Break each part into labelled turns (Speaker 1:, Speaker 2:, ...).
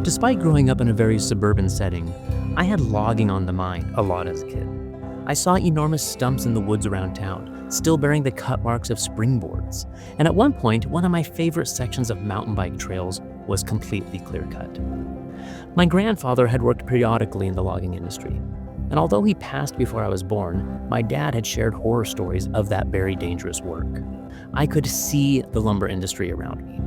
Speaker 1: Despite growing up in a very suburban setting, I had logging on the mind a lot as a kid. I saw enormous stumps in the woods around town, still bearing the cut marks of springboards. And at one point, one of my favorite sections of mountain bike trails was completely clear-cut. My grandfather had worked periodically in the logging industry, and although he passed before I was born, my dad had shared horror stories of that very dangerous work. I could see the lumber industry around me.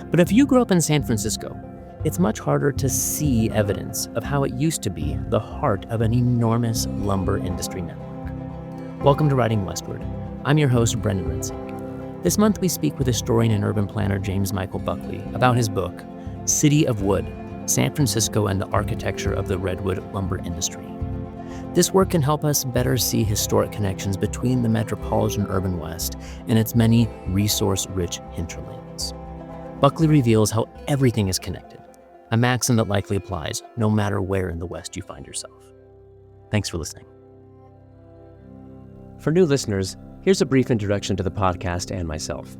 Speaker 1: But if you grew up in San Francisco, it's much harder to see evidence of how it used to be the heart of an enormous lumber industry network. Welcome to Writing Westward. I'm your host, Brendan Rinsink. This month we speak with historian and urban planner James Michael Buckley about his book, City of Wood, San Francisco and the Architecture of the Redwood Lumber Industry. This work can help us better see historic connections between the metropolitan urban West and its many resource-rich hinterlands. Buckley reveals how everything is connected, a maxim that likely applies no matter where in the West you find yourself. Thanks for listening.
Speaker 2: For new listeners, here's a brief introduction to the podcast and myself.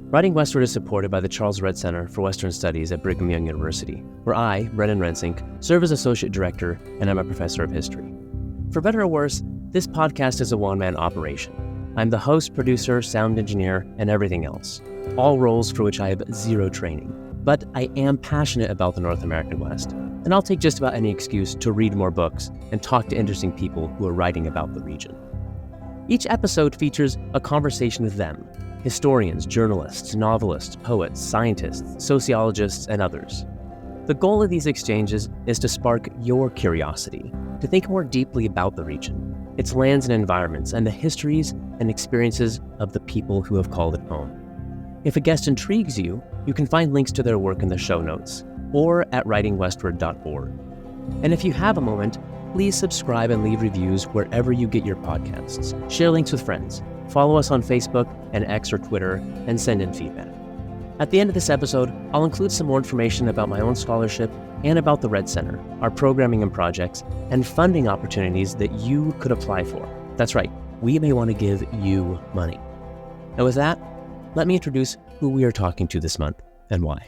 Speaker 2: Writing Westward is supported by the Charles Redd Center for Western Studies at Brigham Young University, where I, Brendan Rinsink, serve as Associate Director and I'm a Professor of History. For better or worse, this podcast is a one-man operation. I'm the host, producer, sound engineer, and everything else, all roles for which I have zero training. But I am passionate about the North American West, and I'll take just about any excuse to read more books and talk to interesting people who are writing about the region. Each episode features a conversation with them, historians, journalists, novelists, poets, scientists, sociologists, and others. The goal of these exchanges is to spark your curiosity, to think more deeply about the region, its lands and environments, and the histories and experiences of the people who have called it home. If a guest intrigues you, you can find links to their work in the show notes or at writingwestward.org. And if you have a moment, please subscribe and leave reviews wherever you get your podcasts. Share links with friends. Follow us on Facebook and X or Twitter, and send in feedback. At the end of this episode, I'll include some more information about my own scholarship and about the Redd Center, our programming and projects, and funding opportunities that you could apply for. That's right, we may want to give you money. And with that, let me introduce who we are talking to this month and why.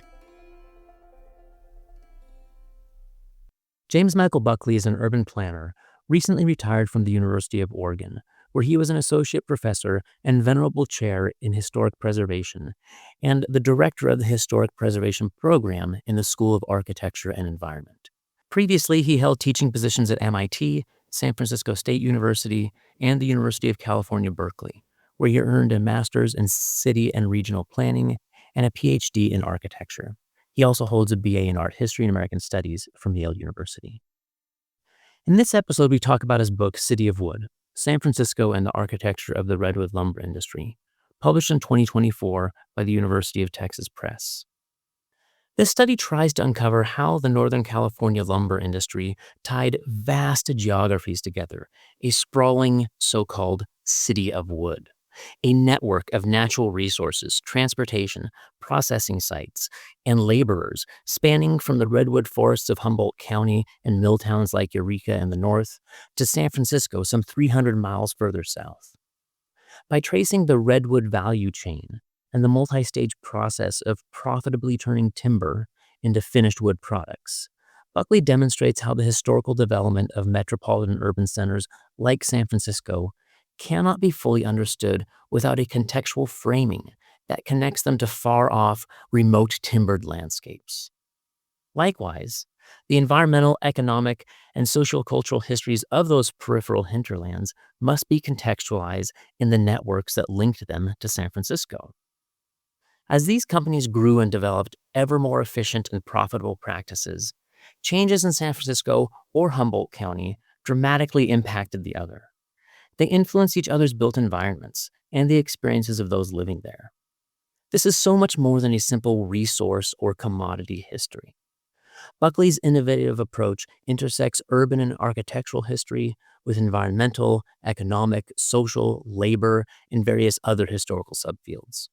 Speaker 1: James Michael Buckley is an urban planner, recently retired from the University of Oregon, where he was an associate professor and venerable chair in historic preservation, and the director of the historic preservation program in the School of Architecture and Environment. Previously, he held teaching positions at MIT, San Francisco State University, and the University of California Berkley, where he earned a master's in city and regional planning and a PhD in architecture. He also holds a BA in art history and American studies from Yale University. In this episode, we talk about his book, City of Wood, San Francisco and the Architecture of the Redwood Lumber Industry, published in 2024 by the University of Texas Press. This study tries to uncover how the Northern California lumber industry tied vast geographies together, a sprawling so-called City of Wood, a network of natural resources, transportation, processing sites, and laborers spanning from the redwood forests of Humboldt County and mill towns like Eureka in the north to San Francisco some 300 miles further south. By tracing the redwood value chain and the multi-stage process of profitably turning timber into finished wood products, Buckley demonstrates how the historical development of metropolitan urban centers like San Francisco cannot be fully understood without a contextual framing that connects them to far-off, remote timbered landscapes. Likewise, the environmental, economic, and sociocultural histories of those peripheral hinterlands must be contextualized in the networks that linked them to San Francisco. As these companies grew and developed ever more efficient and profitable practices, changes in San Francisco or Humboldt County dramatically impacted the other. They influence each other's built environments and the experiences of those living there. This is so much more than a simple resource or commodity history. Buckley's innovative approach intersects urban and architectural history with environmental, economic, social, labor, and various other historical subfields.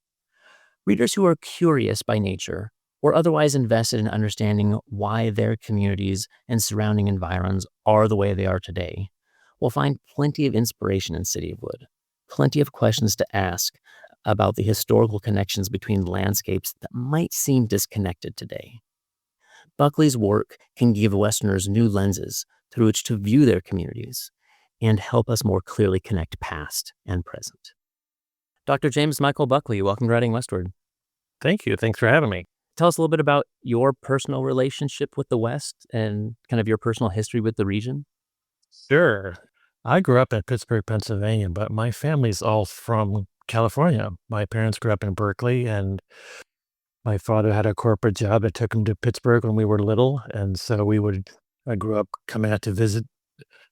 Speaker 1: Readers who are curious by nature or otherwise invested in understanding why their communities and surrounding environs are the way they are today will find plenty of inspiration in City of Wood, plenty of questions to ask about the historical connections between landscapes that might seem disconnected today. Buckley's work can give Westerners new lenses through which to view their communities and help us more clearly connect past and present. Dr. James Michael Buckley, welcome to Writing Westward.
Speaker 3: Thank you. Thanks for having me.
Speaker 1: Tell us a little bit about your personal relationship with the West and kind of your personal history with the region.
Speaker 3: Sure. I grew up in Pittsburgh, Pennsylvania, but my family's all from California. My parents grew up in Berkeley, and my father had a corporate job that took him to Pittsburgh when we were little. And so I grew up coming out to visit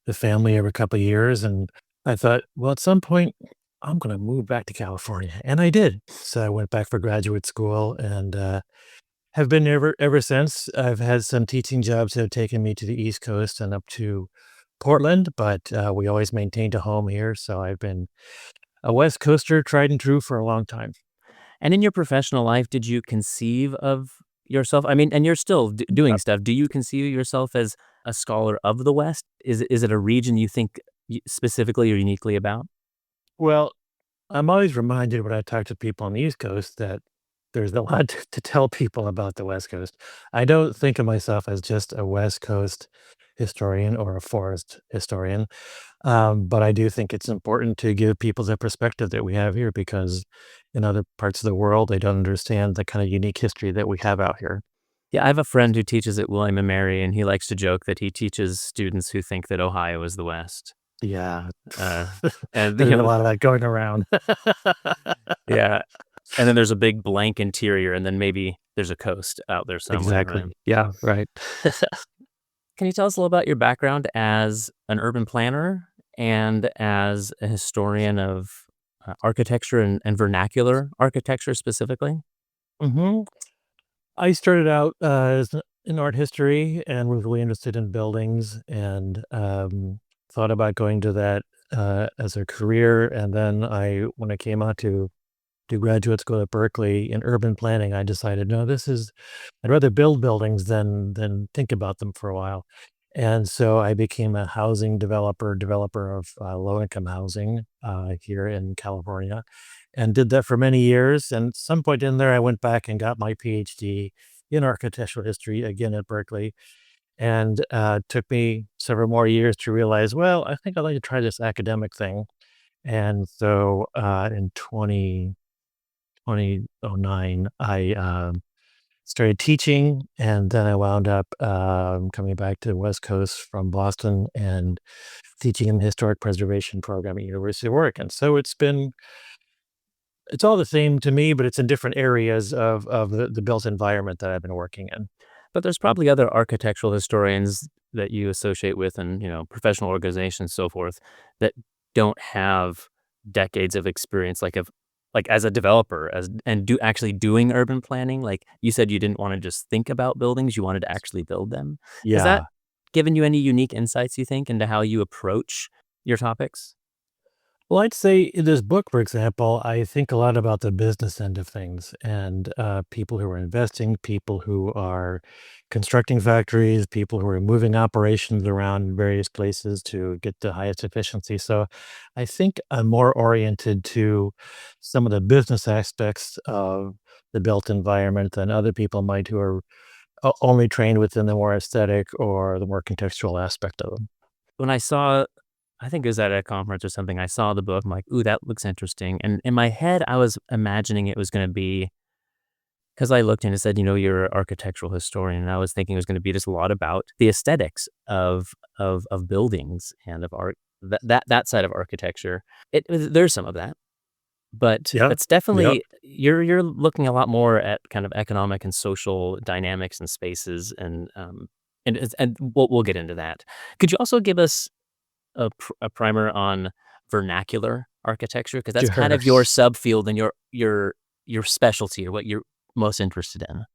Speaker 3: the family every couple of years. And I thought, well, at some point, I'm going to move back to California. And I did. So I went back for graduate school and have been ever since. I've had some teaching jobs that have taken me to the East Coast and up to Portland, but we always maintained a home here. So I've been a West Coaster, tried and true, for a long time.
Speaker 1: And in your professional life, did you conceive of yourself? I mean, and you're still doing stuff. Do you conceive yourself as a scholar of the West? Is it a region you think specifically or uniquely about?
Speaker 3: Well, I'm always reminded when I talk to people on the East Coast that there's a lot to tell people about the West Coast. I don't think of myself as just a West Coast historian or a forest historian, but I do think it's important to give people the perspective that we have here because in other parts of the world, they don't understand the kind of unique history that we have out here.
Speaker 1: Yeah, I have a friend who teaches at William and Mary, and he likes to joke that he teaches students who think that Ohio is the West.
Speaker 3: Yeah.
Speaker 1: Uh, and
Speaker 3: There's a lot of that going around.
Speaker 1: yeah, and then there's a big blank interior, and then maybe there's a coast out there somewhere.
Speaker 3: Exactly.
Speaker 1: Right?
Speaker 3: Yeah, right.
Speaker 1: Can you tell us a little about your background as an urban planner and as a historian of architecture and vernacular architecture specifically?
Speaker 3: hmm I started out in art history and was really interested in buildings and thought about going to that as a career. And then when I came out to do graduate school at Berkeley in urban planning, I decided, no, I'd rather build buildings than think about them for a while. And so I became a housing developer of low income housing here in California, and did that for many years. And at some point in there, I went back and got my PhD in architectural history again at Berkeley. And took me several more years to realize, well, I think I'd like to try this academic thing. And so in 2009, I started teaching, and then I wound up coming back to the West Coast from Boston and teaching in the historic preservation program at University of Oregon. So it's all the same to me, but it's in different areas of the built environment that I've been working in.
Speaker 1: But there's probably other architectural historians that you associate with and, professional organizations, so forth, that don't have decades of experience, like as a developer, and actually doing urban planning. Like you said, you didn't want to just think about buildings, you wanted to actually build them. Has that
Speaker 3: Yeah.
Speaker 1: given you any unique insights, you think, into how you approach your topics?
Speaker 3: Well, I'd say in this book, for example, I think a lot about the business end of things and people who are investing, people who are constructing factories, people who are moving operations around various places to get the highest efficiency. So I think I'm more oriented to some of the business aspects of the built environment than other people might who are only trained within the more aesthetic or the more contextual aspect of them.
Speaker 1: When I think it was at a conference or something, I saw the book. I'm like, ooh, that looks interesting. And in my head, I was imagining it was going to be, because I looked and it said, you're an architectural historian. And I was thinking it was going to be just a lot about the aesthetics of buildings and of art, that side of architecture. There's some of that, but
Speaker 3: Yeah.
Speaker 1: it's
Speaker 3: Yep.
Speaker 1: definitely, you're looking a lot more at kind of economic and social dynamics and spaces. And we'll get into that. Could you also give us a primer on vernacular architecture? Because that's kind
Speaker 3: Sure.
Speaker 1: of your subfield and your specialty, or what you're most interested in.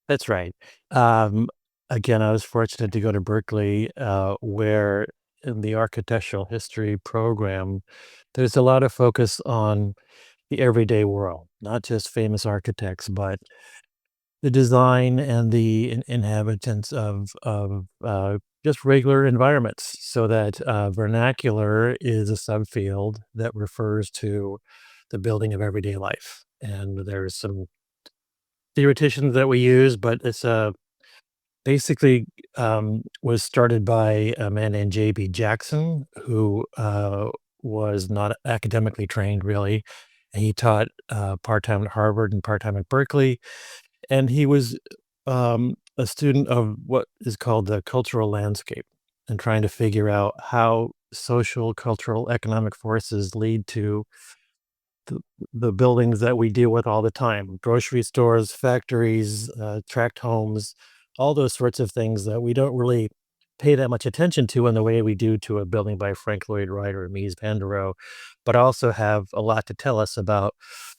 Speaker 3: That's right. Um, Again, I was fortunate to go to Berkeley, where in the architectural history program, there's a lot of focus on the everyday world, not just famous architects, but the design and the inhabitants of just regular environments. So that vernacular is a subfield that refers to the building of everyday life. And there's some theoreticians that we use, but basically was started by a man named J.B. Jackson, who was not academically trained really. And he taught part-time at Harvard and part-time at Berkeley. And he was a student of what is called the cultural landscape and trying to figure out how social, cultural, economic forces lead to the, the buildings that we deal with all the time, grocery stores, factories, tract homes, all those sorts of things that we don't really pay that much attention to in the way we do to a building by Frank Lloyd Wright or Mies van der Rohe, but also have a lot to tell us about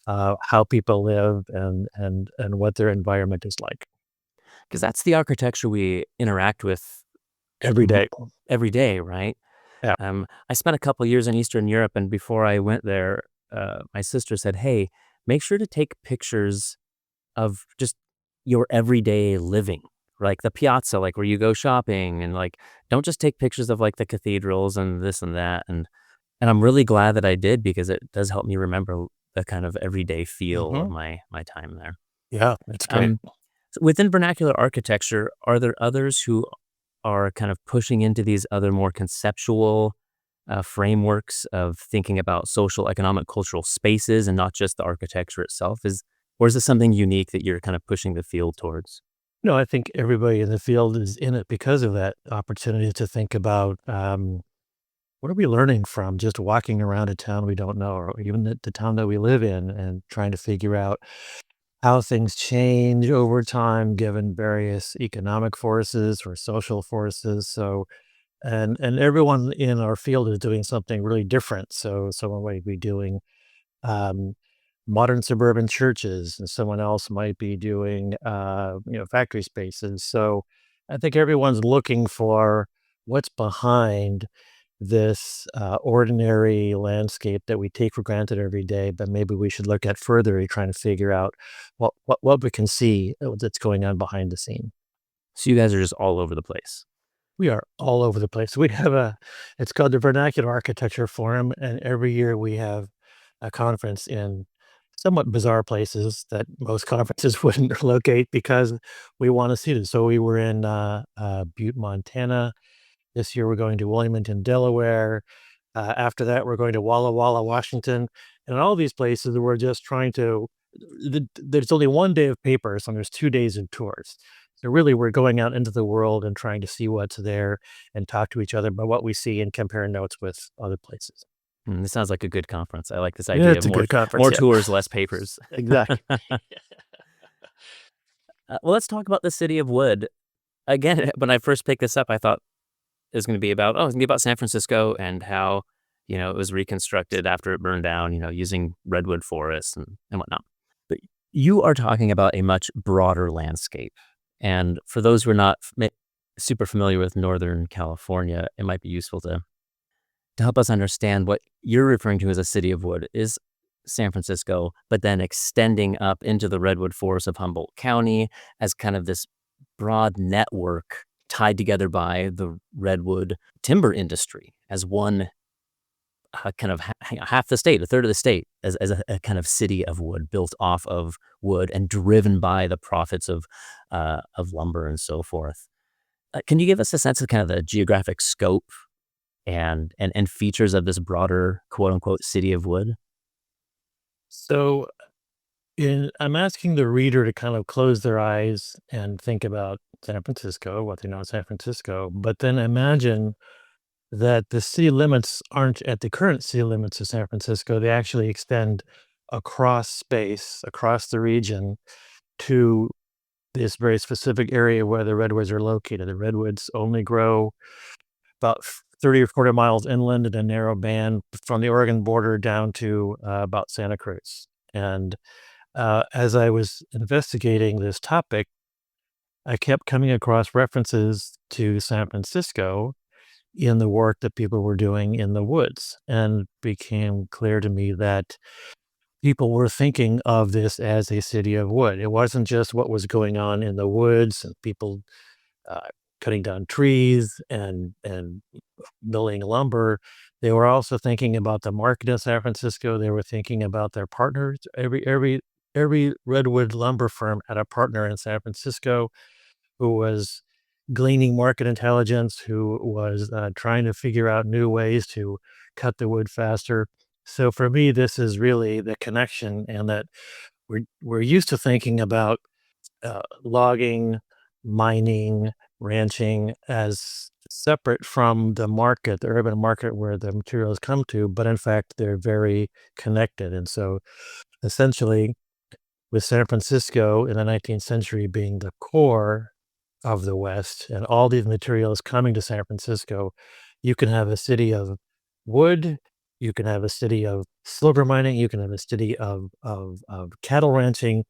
Speaker 3: how people live and what their environment is like
Speaker 1: Because that's the architecture we interact with
Speaker 3: every
Speaker 1: m-
Speaker 3: day.
Speaker 1: every day, right?
Speaker 3: Yeah.
Speaker 1: I spent a couple years in Eastern Europe, and before I went there, my sister said, "Hey, make sure to take pictures of just your everyday living, like the piazza, like where you go shopping, and like don't just take pictures of like the cathedrals and this and that." And I'm really glad that I did because it does help me remember the kind of everyday feel of
Speaker 3: Hmm.
Speaker 1: my time there.
Speaker 3: Yeah, that's great.
Speaker 1: Um, Within vernacular architecture, are there others who are kind of pushing into these other more conceptual frameworks of thinking about social, economic, cultural spaces and not just the architecture itself? Or is this something unique that you're kind of pushing the field towards?
Speaker 3: No, I think everybody in the field is in it because of that opportunity to think about what are we learning from just walking around a town we don't know, or even the town that we live in, and trying to figure out how things change over time given various economic forces or social forces. So, and everyone in our field is doing something really different. So, someone might be doing um, modern suburban churches, and someone else might be doing factory spaces. So, I think everyone's looking for what's behind this ordinary landscape that we take for granted every day, but maybe we should look at further, trying to figure out what we can see that's going on behind the scene.
Speaker 1: So you guys are just all over the place.
Speaker 3: We are all over the place. We have it's called the Vernacular Architecture Forum, and every year we have a conference in somewhat bizarre places that most conferences wouldn't locate because we want to see it. So we were in Butte, Montana. This year we're going to Wilmington, Delaware. After that, we're going to Walla Walla, Washington. And in all these places, we're just trying to, there's only one day of papers and there's 2 days of tours. So really, we're going out into the world and trying to see what's there and talk to each other about what we see and compare notes with other places.
Speaker 1: This sounds like a good conference. I like this
Speaker 3: Yeah,
Speaker 1: idea of
Speaker 3: it's a good conference.
Speaker 1: more
Speaker 3: Yeah,
Speaker 1: tours, less papers.
Speaker 3: exactly.
Speaker 1: Well, let's talk about the city of Wood. Again, when I first picked this up, I thought it was going to be about it's going to be about San Francisco and how it was reconstructed after it burned down. Using redwood forests and whatnot. But you are talking about a much broader landscape. And for those who are not super familiar with Northern California, it might be useful to help us understand what you're referring to as a city of wood is San Francisco, but then extending up into the redwood forest of Humboldt County as kind of this broad network tied together by the redwood timber industry as one kind of half the state, a third of the state, as a kind of city of wood built off of wood and driven by the profits of lumber and so forth. Can you give us a sense of kind of the geographic scope and features of this broader quote unquote city of wood?
Speaker 3: So I'm asking the reader to kind of close their eyes and think about San Francisco, what they know of San Francisco, but then imagine that the city limits aren't at the current city limits of San Francisco. They actually extend across space, across the region to this very specific area where the redwoods are located. The redwoods only grow about 30 or 40 miles inland in a narrow band from the Oregon border down to about Santa Cruz. And as I was investigating this topic, I kept coming across references to San Francisco in the work that people were doing in the woods, and became clear to me that people were thinking of this as a city of wood. It wasn't just what was going on in the woods and people uh, cutting down trees and milling lumber. They were also thinking about the market in San Francisco. They were thinking about their partners. Every redwood lumber firm had a partner in San Francisco who was gleaning market intelligence, who was trying to figure out new ways to cut the wood faster. So for me, this is really the connection, and that we're used to thinking about logging, mining, ranching as separate from the market, the urban market where the materials come to, but in fact, they're very connected. And so essentially, with San Francisco in the 19th century being the core of the West and all these materials coming to San Francisco, you can have a city of wood, you can have a city of silver mining, you can have a city of cattle ranching,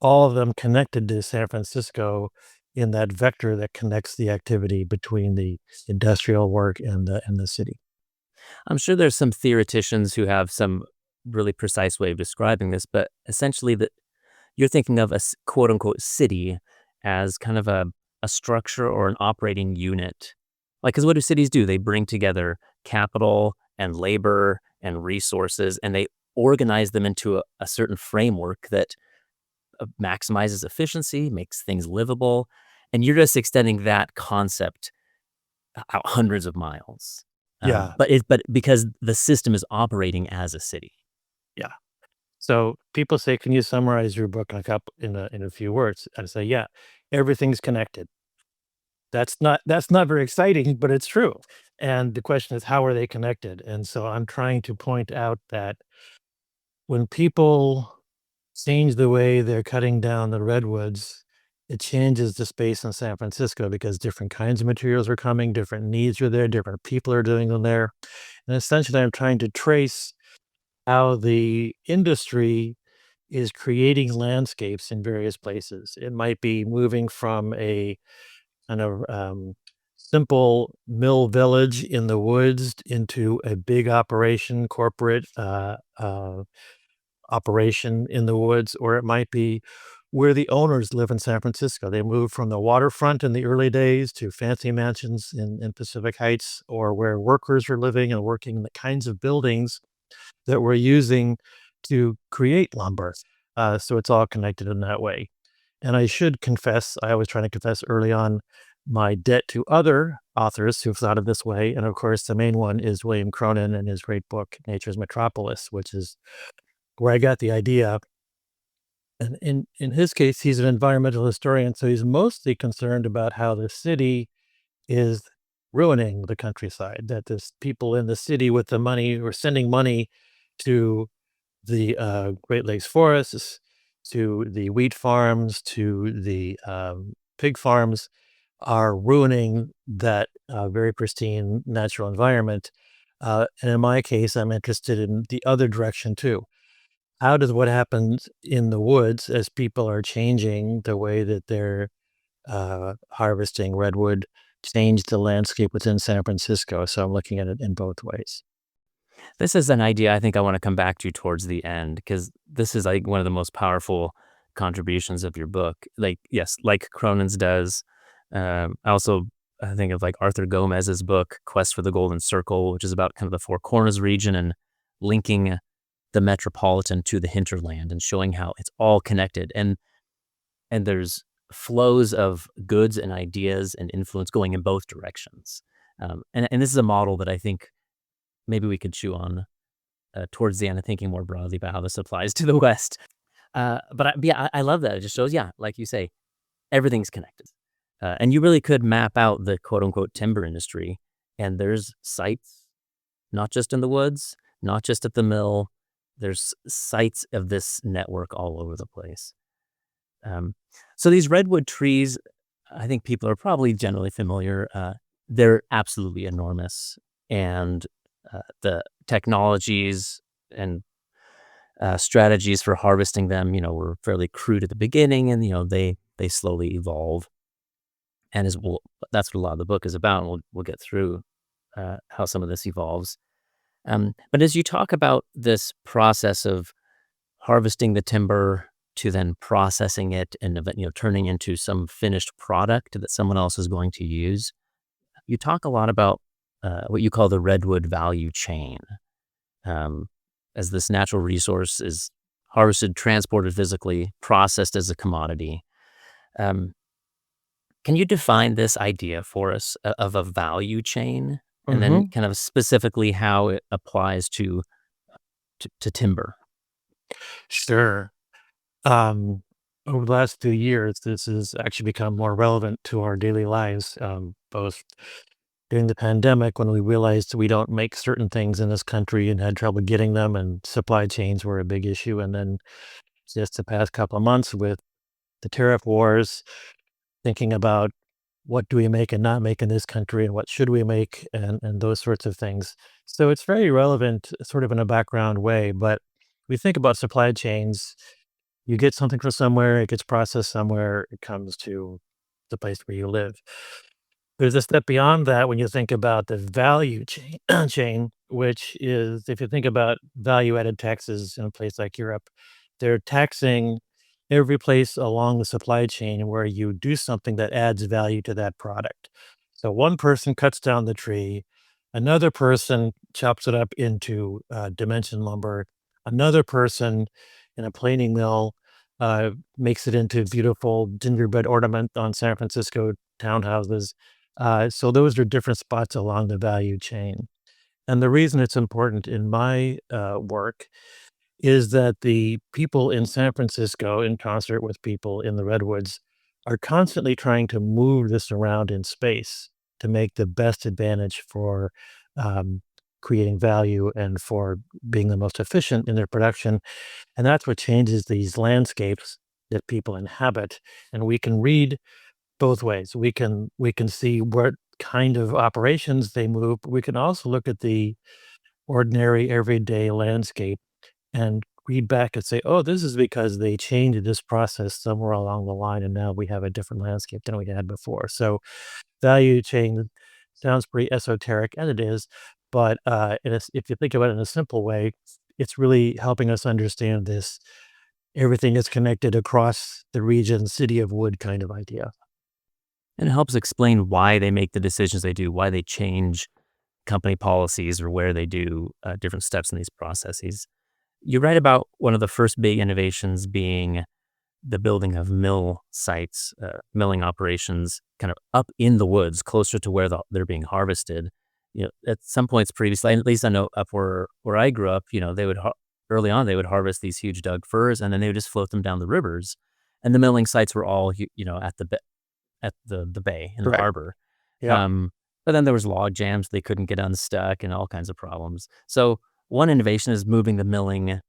Speaker 3: all of them connected to San Francisco in that vector that connects the activity between the industrial work and the city.
Speaker 1: I'm sure there's some theoreticians who have some really precise way of describing this, but essentially that you're thinking of a quote unquote city as kind of a structure or an operating unit. Like, because what do cities do? They bring together capital and labor and resources, and they organize them into a certain framework that maximizes efficiency, makes things livable. And you're just extending that concept out hundreds of miles.
Speaker 3: Yeah,
Speaker 1: But because the system is operating as a city.
Speaker 3: yeah. So people say, "Can you summarize your book in a few words?" I say, "Yeah, everything's connected." That's not very exciting, but it's true. And the question is, how are they connected? And so I'm trying to point out that when people change the way they're cutting down the redwoods, it changes the space in San Francisco because different kinds of materials are coming, different needs are there, different people are doing them there. And essentially, I'm trying to trace how the industry is creating landscapes in various places. It might be moving from a kind of simple mill village in the woods into a big operation, corporate operation in the woods, or it might be where the owners live in San Francisco. They moved from the waterfront in the early days to fancy mansions in Pacific Heights, or where workers are living and working in the kinds of buildings that we're using to create lumber. So it's all connected in that way. And I should confess, I always try to confess early on my debt to other authors who've thought of this way. And of course, the main one is William Cronin and his great book, Nature's Metropolis, which is where I got the idea. And in his case, he's an environmental historian, so he's mostly concerned about how the city is ruining the countryside, that there's people in the city with the money or sending money to the Great Lakes forests, to the wheat farms, to the pig farms, are ruining that very pristine natural environment. And in my case, I'm interested in the other direction too. How does what happens in the woods as people are changing the way that they're harvesting redwood change the landscape within San Francisco? So I'm looking at it in both ways.
Speaker 1: This is an idea I think I want to come back to towards the end because this is like one of the most powerful contributions of your book. Like, yes, like Cronin's does. I think of like Arthur Gomez's book, Quest for the Golden Circle, which is about kind of the Four Corners region and linking the metropolitan to the hinterland and showing how it's all connected. And there's flows of goods and ideas and influence going in both directions. And this is a model that I think maybe we could chew on towards the end of thinking more broadly about how this applies to the West. I love that. It just shows, yeah, like you say, everything's connected. And you really could map out the quote unquote timber industry. And there's sites, not just in the woods, not just at the mill. There's sites of this network all over the place. So these redwood trees, I think people are probably generally familiar. They're absolutely enormous. And the technologies and strategies for harvesting them, were fairly crude at the beginning, and they slowly evolve. And that's what a lot of the book is about. And we'll get through how some of this evolves. But as you talk about this process of harvesting the timber to then processing it and turning into some finished product that someone else is going to use, you talk a lot about what you call the redwood value chain, as this natural resource is harvested, transported physically, processed as a commodity. Can you define this idea for us of a value chain, and then
Speaker 3: Hmm.
Speaker 1: kind of specifically how it applies to timber?
Speaker 3: Sure. Um, Over the last few years, this has actually become more relevant to our daily lives, both during the pandemic when we realized we don't make certain things in this country and had trouble getting them, and supply chains were a big issue. And then just the past couple of months with the tariff wars, thinking about what do we make and not make in this country and what should we make and those sorts of things. So it's very relevant sort of in a background way, but we think about supply chains. You get something from somewhere, it gets processed somewhere, it comes to the place where you live. There's a step beyond that when you think about the value chain, chain, which is if you think about value added taxes in a place like Europe, they're taxing every place along the supply chain where you do something that adds value to that product. So one person cuts down the tree, another person chops it up into dimension lumber, another person in a planing mill makes it into beautiful gingerbread ornament on San Francisco townhouses. So those are different spots along the value chain. And the reason it's important in my work is that the people in San Francisco, in concert with people in the redwoods, are constantly trying to move this around in space to make the best advantage for um, creating value and for being the most efficient in their production. And that's what changes these landscapes that people inhabit. And we can read both ways. We can see what kind of operations they move. But we can also look at the ordinary everyday landscape and read back and say, "Oh, this is because they changed this process somewhere along the line, and now we have a different landscape than we had before." So value chain sounds pretty esoteric, and it is, but if you think about it in a simple way, it's really helping us understand this. Everything is connected across the region, city of wood kind of idea.
Speaker 1: And it helps explain why they make the decisions they do, why they change company policies or where they do different steps in these processes. You write about one of the first big innovations being the building of mill sites, milling operations, kind of up in the woods, closer to where they're being harvested. At some points previously, at least I know up where I grew up, they would early on they would harvest these huge Doug firs, and then they would just float them down the rivers, and the milling sites were all at the bay in the
Speaker 3: Correct.
Speaker 1: harbor.
Speaker 3: Yeah.
Speaker 1: Um, but then there was log jams; they couldn't get unstuck, and all kinds of problems. So one innovation is moving the milling,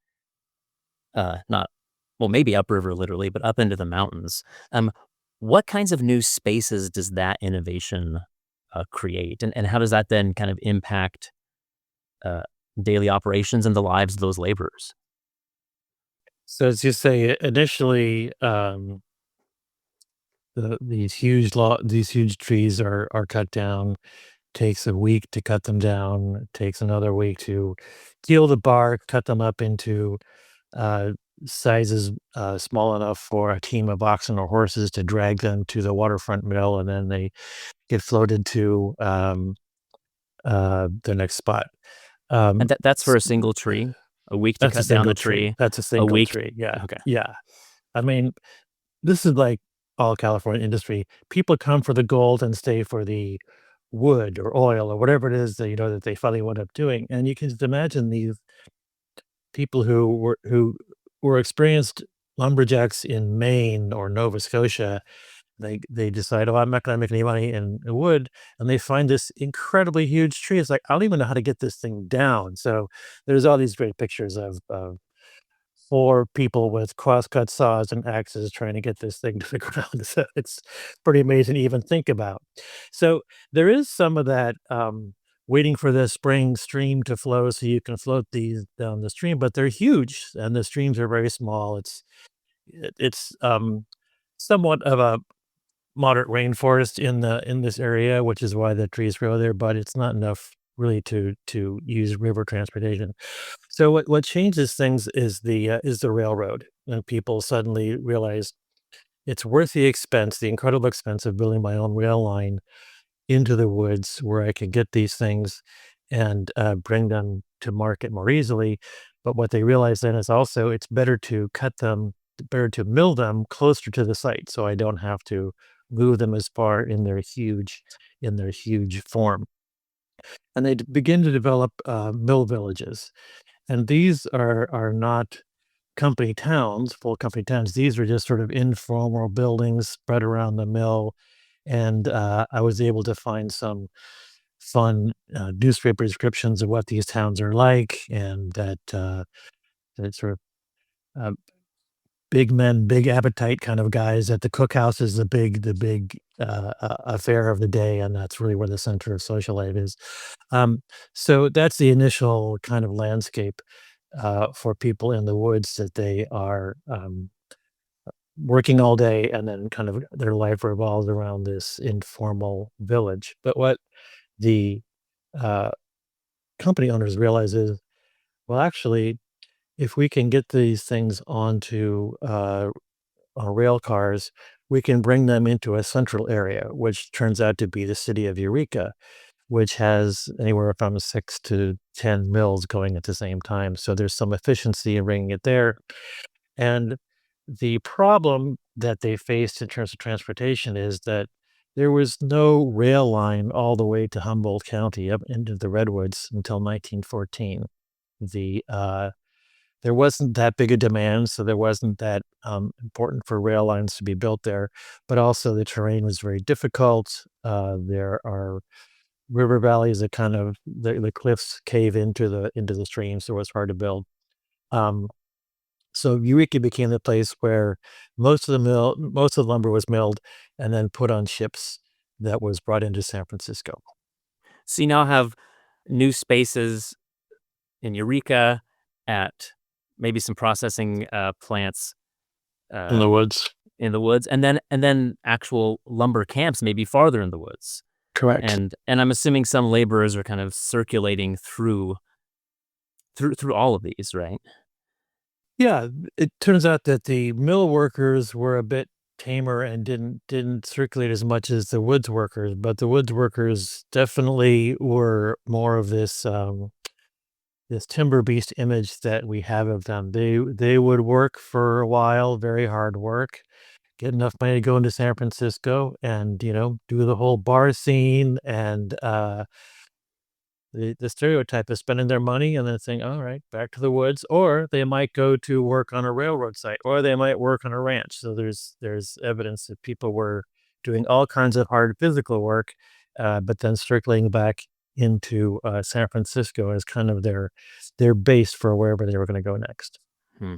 Speaker 1: not well, maybe upriver literally, but up into the mountains. Um, what kinds of new spaces does that innovation create, and how does that then kind of impact uh, daily operations and the lives of those laborers?
Speaker 3: So as you say, initially, these huge trees are cut down. Takes a week to cut them down. Takes another week to peel the bark, cut them up into uh, sizes small enough for a team of oxen or horses to drag them to the waterfront mill, and then they get floated to the next spot.
Speaker 1: And
Speaker 3: Um,
Speaker 1: that's for
Speaker 3: s-
Speaker 1: a single tree, a week to
Speaker 3: that's a
Speaker 1: cut down the
Speaker 3: single tree.
Speaker 1: tree,
Speaker 3: That's a
Speaker 1: a
Speaker 3: single
Speaker 1: week.
Speaker 3: tree. Yeah,
Speaker 1: Okay.
Speaker 3: yeah. I mean, this is like all California industry. People come for the gold and stay for the wood or oil or whatever it is that that they finally wind up doing. And you can just imagine these people who were experienced lumberjacks in Maine or Nova Scotia. They decide, oh, I'm not going to make any money in wood, and they find this incredibly huge tree. It's like I don't even know how to get this thing down. So there's all these great pictures of 4 people with crosscut saws and axes trying to get this thing to the ground. So it's pretty amazing to even think about. So there is some of that waiting for the spring stream to flow so you can float these down the stream, but they're huge and the streams are very small. It's somewhat of a moderate rainforest in this area, which is why the trees grow there, but it's not enough really to use river transportation. So what changes things is the railroad, and people suddenly realize it's worth the expense, the incredible expense of building my own rail line into the woods where I can get these things and bring them to market more easily. But what they realize then is also it's better to cut them better to mill them closer to the site, so I don't have to move them as far in their huge form. And they begin to develop mill villages, and these are not company towns, full company towns. These are just sort of informal buildings spread around the mill, and I was able to find some fun newspaper descriptions of what these towns are like, and that sort of uh, big men, big appetite kind of guys. At the cookhouse is the big affair of the day, and that's really where the center of social life is. Um, so that's the initial kind of landscape for people in the woods, that they are working all day, and then kind of their life revolves around this informal village. But what the uh, company owners realize is, well, actually, if we can get these things onto rail cars, we can bring them into a central area, which turns out to be the city of Eureka, which has anywhere from 6 to 10 mills going at the same time. So there's some efficiency in bringing it there. And the problem that they faced in terms of transportation is that there was no rail line all the way to Humboldt County up into the Redwoods until 1914. There wasn't that big a demand, so there wasn't that important for rail lines to be built there. But also the terrain was very difficult. There are river valleys that kind of the cliffs cave into the stream, so it's hard to build. Um, so Eureka became the place where most of the lumber was milled and then put on ships that was brought into San Francisco.
Speaker 1: So you now have new spaces in Eureka, at maybe some processing plants
Speaker 3: In
Speaker 1: uh,
Speaker 3: the woods.
Speaker 1: in the woods, and then actual lumber camps maybe farther in the woods.
Speaker 3: Correct.
Speaker 1: And I'm assuming some laborers are kind of circulating through all of these, right?
Speaker 3: Yeah, it turns out that the mill workers were a bit tamer and didn't circulate as much as the woods workers, but the woods workers definitely were more of this timber beast image that we have of them. They would work for a while, very hard work, get enough money to go into San Francisco and, do the whole bar scene, and the stereotype of spending their money and then saying, "All right, back to the woods," or they might go to work on a railroad site, or they might work on a ranch. So there's evidence that people were doing all kinds of hard physical work, but then circling back into San Francisco as kind of their base for wherever they were going to go next.
Speaker 1: Hmm.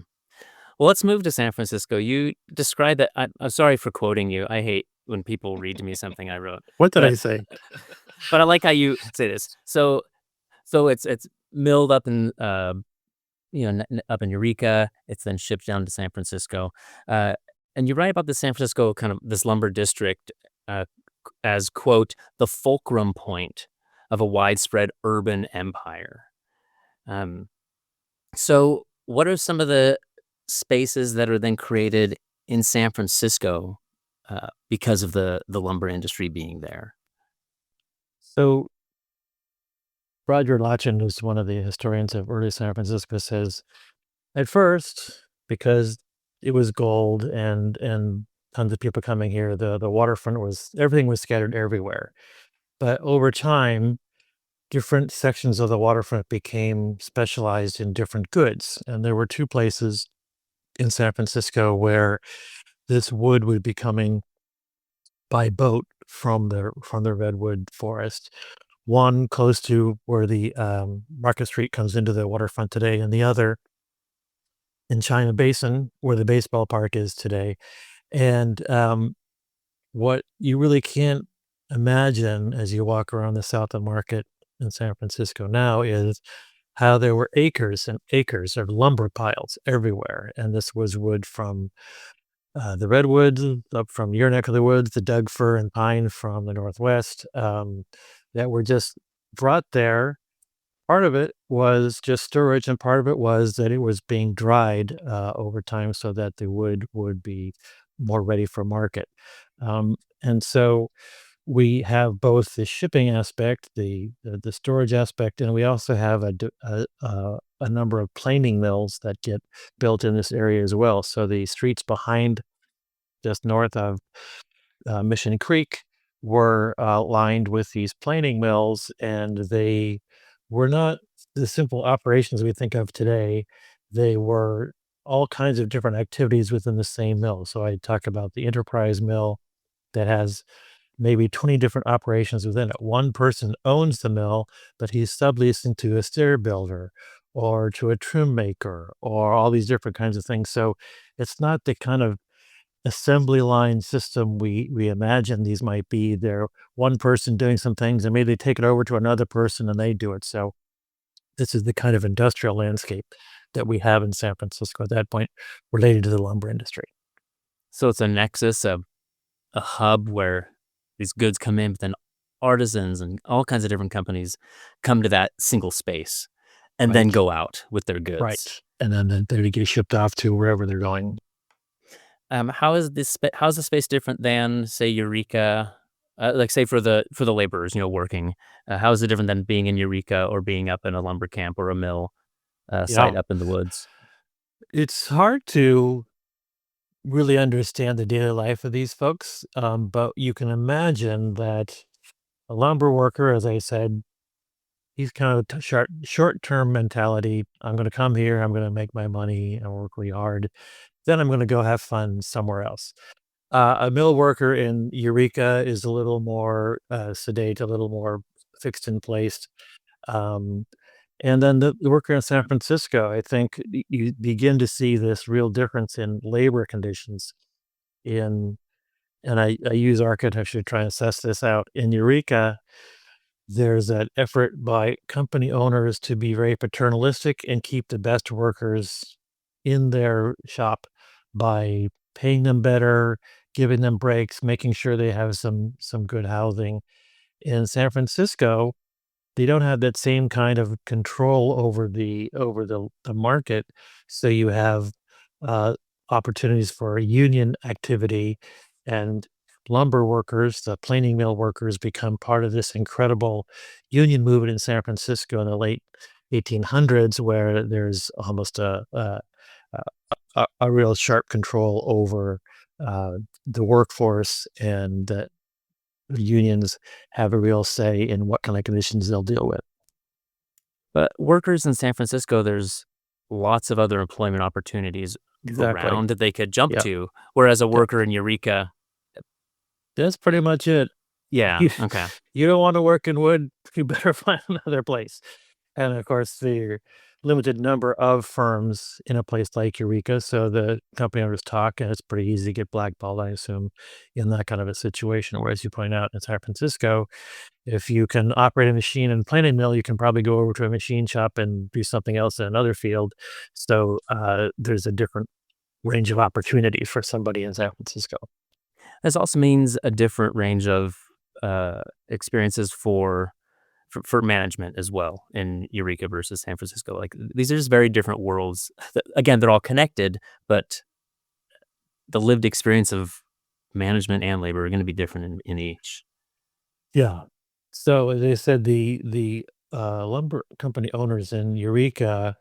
Speaker 1: Well, let's move to San Francisco. You described that. I'm sorry for quoting you. I hate when people read to me something I wrote,
Speaker 3: What did
Speaker 1: but
Speaker 3: I say?
Speaker 1: but I like how you say this. So it's milled up in up in Eureka. It's then shipped down to San Francisco, uh, and you write about the San Francisco kind of this lumber district uh, as quote the fulcrum point of a widespread urban empire. Um, so what are some of the spaces that are then created in San Francisco because of the lumber industry being there?
Speaker 3: So Roger Lachin, who's one of the historians of early San Francisco, says at first, because it was gold and tons of people coming here, the waterfront was everything was scattered everywhere. But over time, different sections of the waterfront became specialized in different goods, and there were two places in San Francisco where this wood would be coming by boat from the redwood forest. One close to where the Market Street comes into the waterfront today, and the other in China Basin, where the baseball park is today. And what you really can't imagine as you walk around the South of Market in San Francisco now is how there were acres and acres of lumber piles everywhere. And this was wood from the redwoods, up from your neck of the woods, the Doug fir and pine from the Northwest, that were just brought there. Part of it was just storage, and part of it was that it was being dried over time so that the wood would be more ready for market. And so we have both the shipping aspect, the storage aspect, and we also have a number of planing mills that get built in this area as well. So the streets behind, just north of Mission Creek, were lined with these planing mills, and they were not the simple operations we think of today. They were all kinds of different activities within the same mill. So I talk about the enterprise mill that has maybe 20 different operations within it. One person owns the mill, but he's subleasing to a stair builder or to a trim maker or all these different kinds of things. So it's not the kind of assembly line system we imagine these might be. They're one person doing some things and maybe they take it over to another person and they do it. So this is the kind of industrial landscape that we have in San Francisco at that point related to the lumber industry.
Speaker 1: So it's a nexus, a hub where these goods come in, but then artisans and all kinds of different companies come to that single space and then
Speaker 3: Right.
Speaker 1: go out with their goods.
Speaker 3: Right. And then they get shipped off to wherever they're going.
Speaker 1: How's the space different than, say, Eureka? Like, say, for the laborers, working. How is it different than being in Eureka or being up in a lumber camp or a mill site
Speaker 3: Yeah.
Speaker 1: up in the woods?
Speaker 3: It's hard to really understand the daily life of these folks, but you can imagine that a lumber worker, as I said, he's kind of short-term mentality. I'm going to come here, I'm going to make my money and work really hard. Then I'm going to go have fun somewhere else. A mill worker in Eureka is a little more sedate, a little more fixed in place. Um, and then the worker in San Francisco, I think you begin to see this real difference in labor conditions in, and I use architecture to try and assess this out. In Eureka, there's an effort by company owners to be very paternalistic and keep the best workers in their shop by paying them better, giving them breaks, making sure they have some good housing. In San Francisco, they don't have that same kind of control over the market, so you have, uh, opportunities for union activity, and lumber workers, the planing mill workers become part of this incredible union movement in San Francisco in the late 1800s, where there's almost a real sharp control over, the workforce, and that the unions have a real say in what kind of conditions they'll deal with.
Speaker 1: But workers in San Francisco, there's lots of other employment opportunities
Speaker 3: Exactly.
Speaker 1: around that they could jump
Speaker 3: Yeah.
Speaker 1: to, whereas a
Speaker 3: That
Speaker 1: worker in Eureka,
Speaker 3: that's pretty much it.
Speaker 1: yeah,
Speaker 3: You
Speaker 1: okay.
Speaker 3: you don't wanna work in wood, you better find another place. And, of course, the limited number of firms in a place like Eureka, so the company owners talk, and it's pretty easy to get blackballed, I assume, in that kind of a situation, whereas you point out in San Francisco, if you can operate a machine and planing mill, you can probably go over to a machine shop and do something else in another field. So, there's a different range of opportunity for somebody in San Francisco.
Speaker 1: This also means a different range of experiences for management as well in Eureka versus San Francisco. Like, these are just very different worlds. Again, they're all connected, but the lived experience of management and labor are going to be different in each.
Speaker 3: Yeah. So, as I said, the lumber company owners in Eureka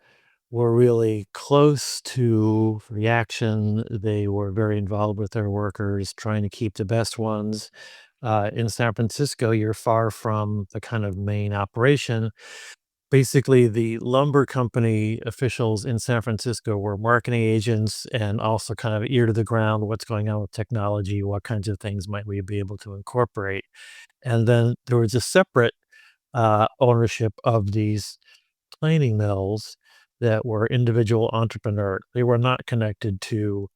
Speaker 3: were really close to the action. They were very involved with their workers, trying to keep the best ones. In San Francisco, you're far from the kind of main operation. Basically, the lumber company officials in San Francisco were marketing agents and also kind of ear to the ground, what's going on with technology, what kinds of things might we be able to incorporate. And then there was a separate ownership of these planing mills that were individual entrepreneur. They were not connected to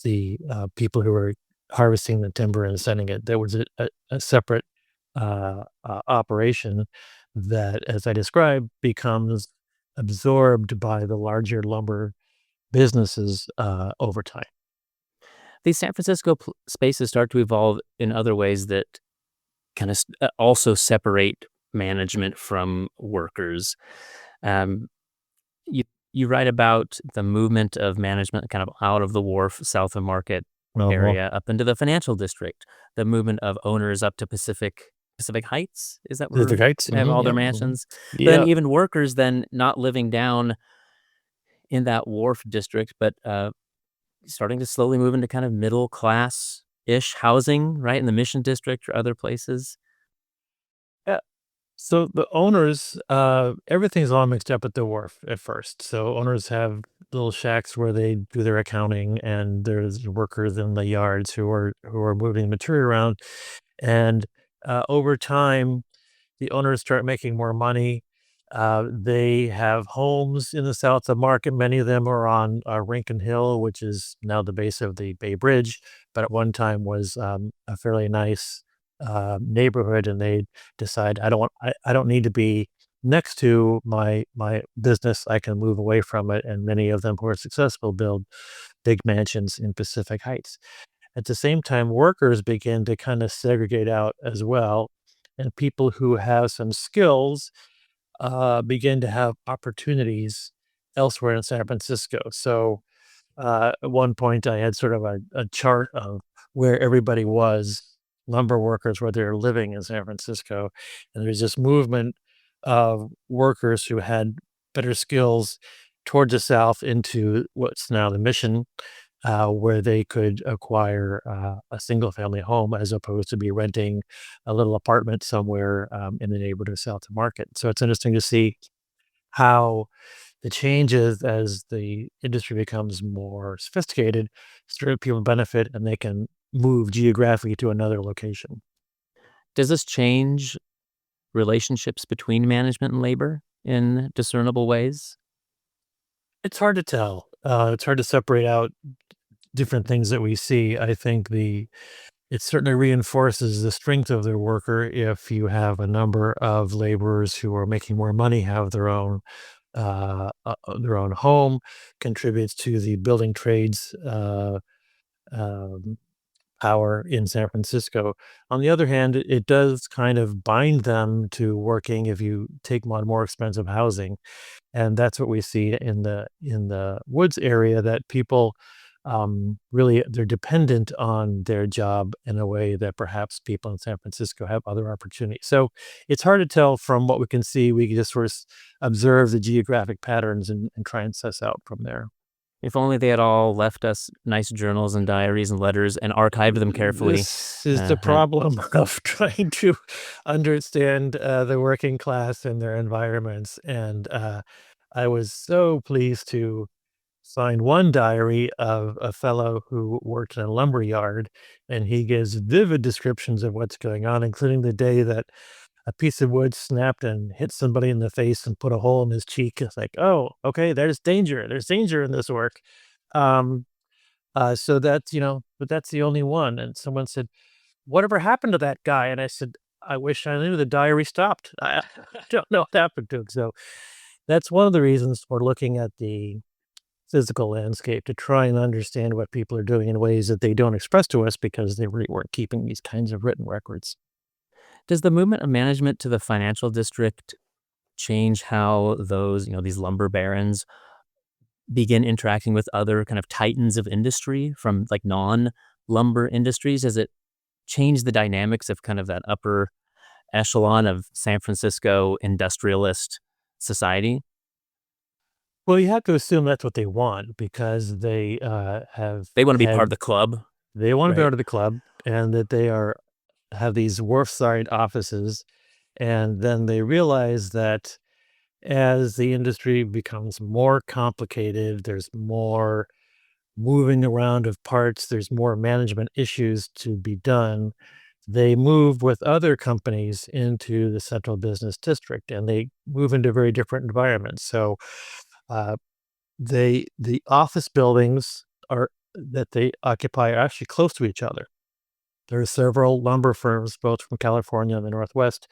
Speaker 3: the people who were harvesting the timber and sending it. There was a separate operation that, as I described, becomes absorbed by the larger lumber businesses over time.
Speaker 1: These San Francisco spaces start to evolve in other ways that kind of also separate management from workers. Um, you you write about the movement of management kind of out of the wharf, south of Market,
Speaker 3: Uh-huh.
Speaker 1: area up into the financial district, the movement of owners up to Pacific Heights. Is that
Speaker 3: The
Speaker 1: where
Speaker 3: kites.
Speaker 1: they have all their
Speaker 3: Yep.
Speaker 1: mansions? But then
Speaker 3: Yeah.
Speaker 1: even workers then not living down in that wharf district, but starting to slowly move into kind of middle class ish housing, right, in the Mission District or other places.
Speaker 3: Yeah. So the owners, everything's all mixed up at the wharf at first. So owners have little shacks where they do their accounting, and there's workers in the yards who are moving material around. And over time, the owners start making more money. They have homes in the south of Market. Many of them are on Rincon Hill, which is now the base of the Bay Bridge, but at one time was a fairly nice neighborhood. And they decide, I don't need to be next to my business. I can move away from it. And many of them who are successful build big mansions in Pacific Heights. At the same time, workers begin to kind of segregate out as well, and people who have some skills begin to have opportunities elsewhere in San Francisco. So at one point, I had sort of a chart of where everybody was, lumber workers, where they're living in San Francisco, and there's this movement of workers who had better skills towards the south into what's now the Mission, where they could acquire a single family home as opposed to be renting a little apartment somewhere in the neighborhood of South Market. So it's interesting to see how the changes as the industry becomes more sophisticated, certain people benefit and they can move geographically to another location.
Speaker 1: Does this change relationships between management and labor in discernible ways?
Speaker 3: It's hard to tell. It's hard to separate out different things that we see. I think it certainly reinforces the strength of the worker if you have a number of laborers who are making more money, have their own home, contributes to the building trades um, power in San Francisco. On the other hand, it does kind of bind them to working if you take on more expensive housing, and that's what we see in the woods area, that people really they're dependent on their job in a way that perhaps people in San Francisco have other opportunities. So it's hard to tell from what we can see. We can just sort of observe the geographic patterns and try and suss out from there.
Speaker 1: If only they had all left us nice journals and diaries and letters and archived them carefully.
Speaker 3: This is the
Speaker 1: Uh,
Speaker 3: problem of trying to understand the working class and their environments. And I was so pleased to find one diary of a fellow who worked in a lumber yard, and he gives vivid descriptions of what's going on, including the day that a piece of wood snapped and hit somebody in the face and put a hole in his cheek. It's like, oh, okay, there's danger. There's danger in this work. Um, so that's, but that's the only one. And someone said, whatever happened to that guy? And I said, I wish I knew. The diary stopped. I don't know what happened to him. So that's one of the reasons for looking at the physical landscape, to try and understand what people are doing in ways that they don't express to us because they really weren't keeping these kinds of written records.
Speaker 1: does the movement of management to the financial district change how these lumber barons begin interacting with other kind of titans of industry from like non-lumber industries? Does it change the dynamics of kind of that upper echelon of San Francisco industrialist society?
Speaker 3: Well, you have to assume that's what they want because they have
Speaker 1: They want to be part of
Speaker 3: had
Speaker 1: the club,
Speaker 3: they want to be
Speaker 1: right?
Speaker 3: out of the club, and that they are have these wharf side offices, and then they realize that as the industry becomes more complicated, there's more moving around of parts, there's more management issues to be done. They move with other companies into the central business district, and they move into very different environments. So uh, the office buildings are that they occupy are actually close to each other. There are several lumber firms, both from California and the Northwest,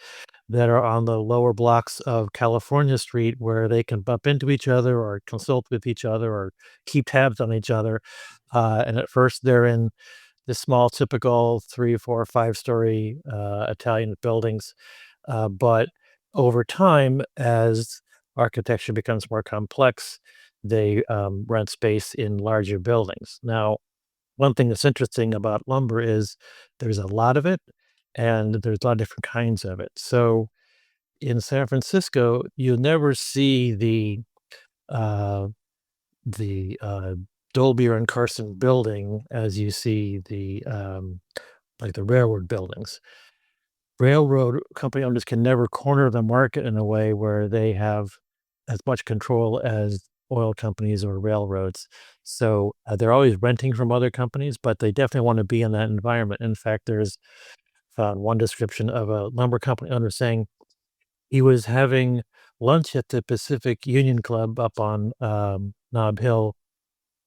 Speaker 3: that are on the lower blocks of California Street where they can bump into each other or consult with each other or keep tabs on each other. And at first, they're in the small, typical 3, 4, 5-story Italian buildings. But over time, as architecture becomes more complex, they rent space in larger buildings. Now, one thing that's interesting about lumber is there's a lot of it, and there's a lot of different kinds of it. So in San Francisco, you never see uh, the Dolby and Carson building as you see like the railroad buildings. Railroad company owners can never corner the market in a way where they have as much control as oil companies or railroads. So they're always renting from other companies, but they definitely want to be in that environment. In fact, there's found one description of a lumber company owner saying he was having lunch at the Pacific Union Club up on Nob Hill,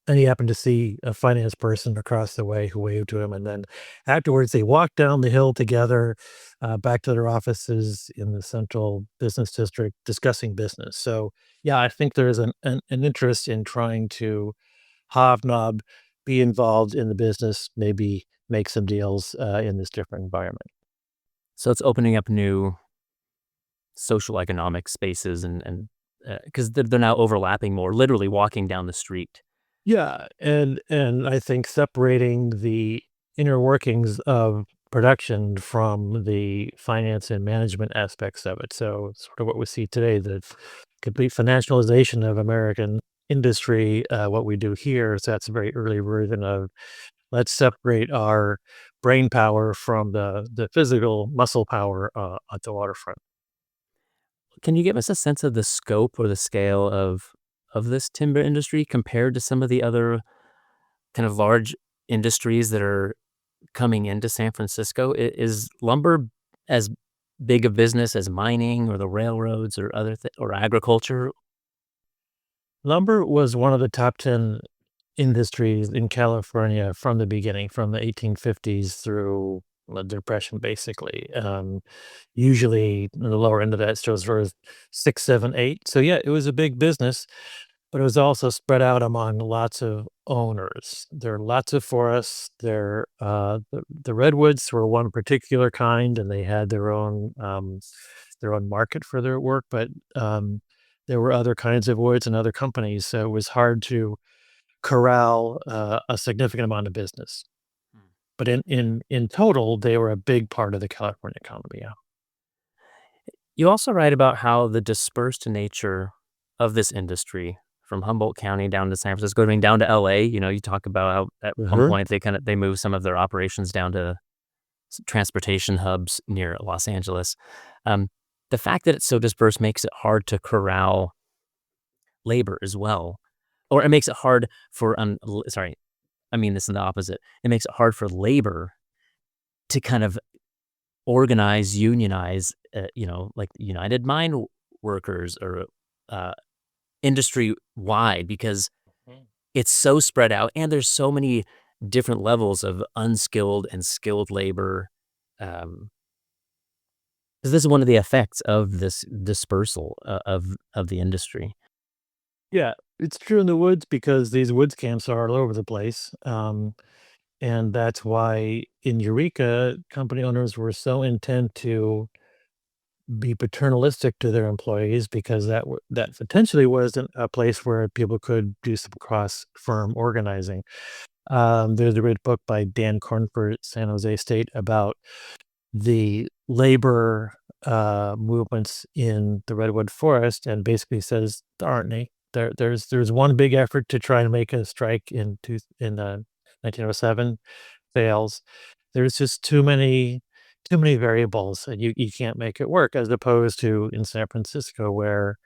Speaker 3: and he happened to see a finance person across the way who waved to him, and then afterwards, they walked down the hill together, back to their offices in the central business district discussing business. So, yeah, I think there's an interest in trying to hobnob, be involved in the business, maybe make some deals, in this different environment.
Speaker 1: So it's opening up new social economic spaces and because they're now overlapping more, literally walking down the street.
Speaker 3: Yeah, and I think separating the inner workings of production from the finance and management aspects of it. So sort of what we see today, the complete financialization of American industry, what we do here. So that's a very early version of let's separate our brain power from the physical muscle power at the waterfront.
Speaker 1: Can you give us a sense of the scope or the scale of this timber industry compared to some of the other kind of large industries that are coming into San Francisco? Is lumber as big a business as mining or the railroads or or agriculture?
Speaker 3: Lumber was one of the top 10 industries in California from the beginning, from the 1850s through the Depression, basically. Usually, the lower end of that shows for 6, 7, 8. So yeah, it was a big business, but it was also spread out among lots of owners. There are lots of forests. The redwoods were one particular kind, and they had their own market for their work. But there were other kinds of woods and other companies, so it was hard to corral, a significant amount of business.
Speaker 1: Hmm.
Speaker 3: But in total, they were a big part of the California economy, yeah.
Speaker 1: You also write about how the dispersed nature of this industry from Humboldt County down to San Francisco, I mean, down to LA. You talk about how at one
Speaker 3: Mhm.
Speaker 1: point they moved some of their operations down to transportation hubs near Los Angeles. Um, the fact that it's so dispersed makes it hard to corral labor as well, or it makes it hard for sorry, I mean this in the opposite. It makes it hard for labor to kind of organize, unionize, like United Mine Workers or uh, industry wide because
Speaker 3: Mm.
Speaker 1: it's so spread out and there's so many different levels of unskilled and skilled labor. Um, 'Cause this is one of the effects of this dispersal of the industry.
Speaker 3: Yeah, it's true in the woods because these woods camps are all over the place, and that's why in Eureka, company owners were so intent to be paternalistic to their employees because that potentially was a place where people could do some cross-firm organizing. There's a great book by Dan Cornford at San Jose State about the labor, movements in the redwood forest and basically says there aren't any. There's one big effort to try and make a strike in 1907, fails. There's just too many variables, and you can't make it work as opposed to in San Francisco where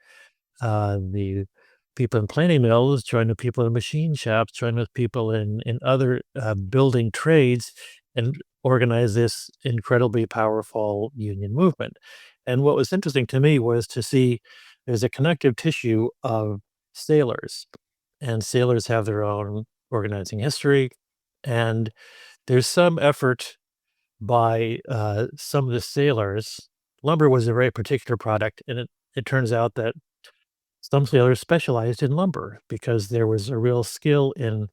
Speaker 3: the people in planing mills join with people in machine shops, join with people in other building trades, and organize this incredibly powerful union movement. And what was interesting to me was to see there's a connective tissue of sailors, and sailors have their own organizing history, and there's some effort by some of the sailors. Lumber was a very particular product, and it turns out that some sailors specialized in lumber because there was a real skill in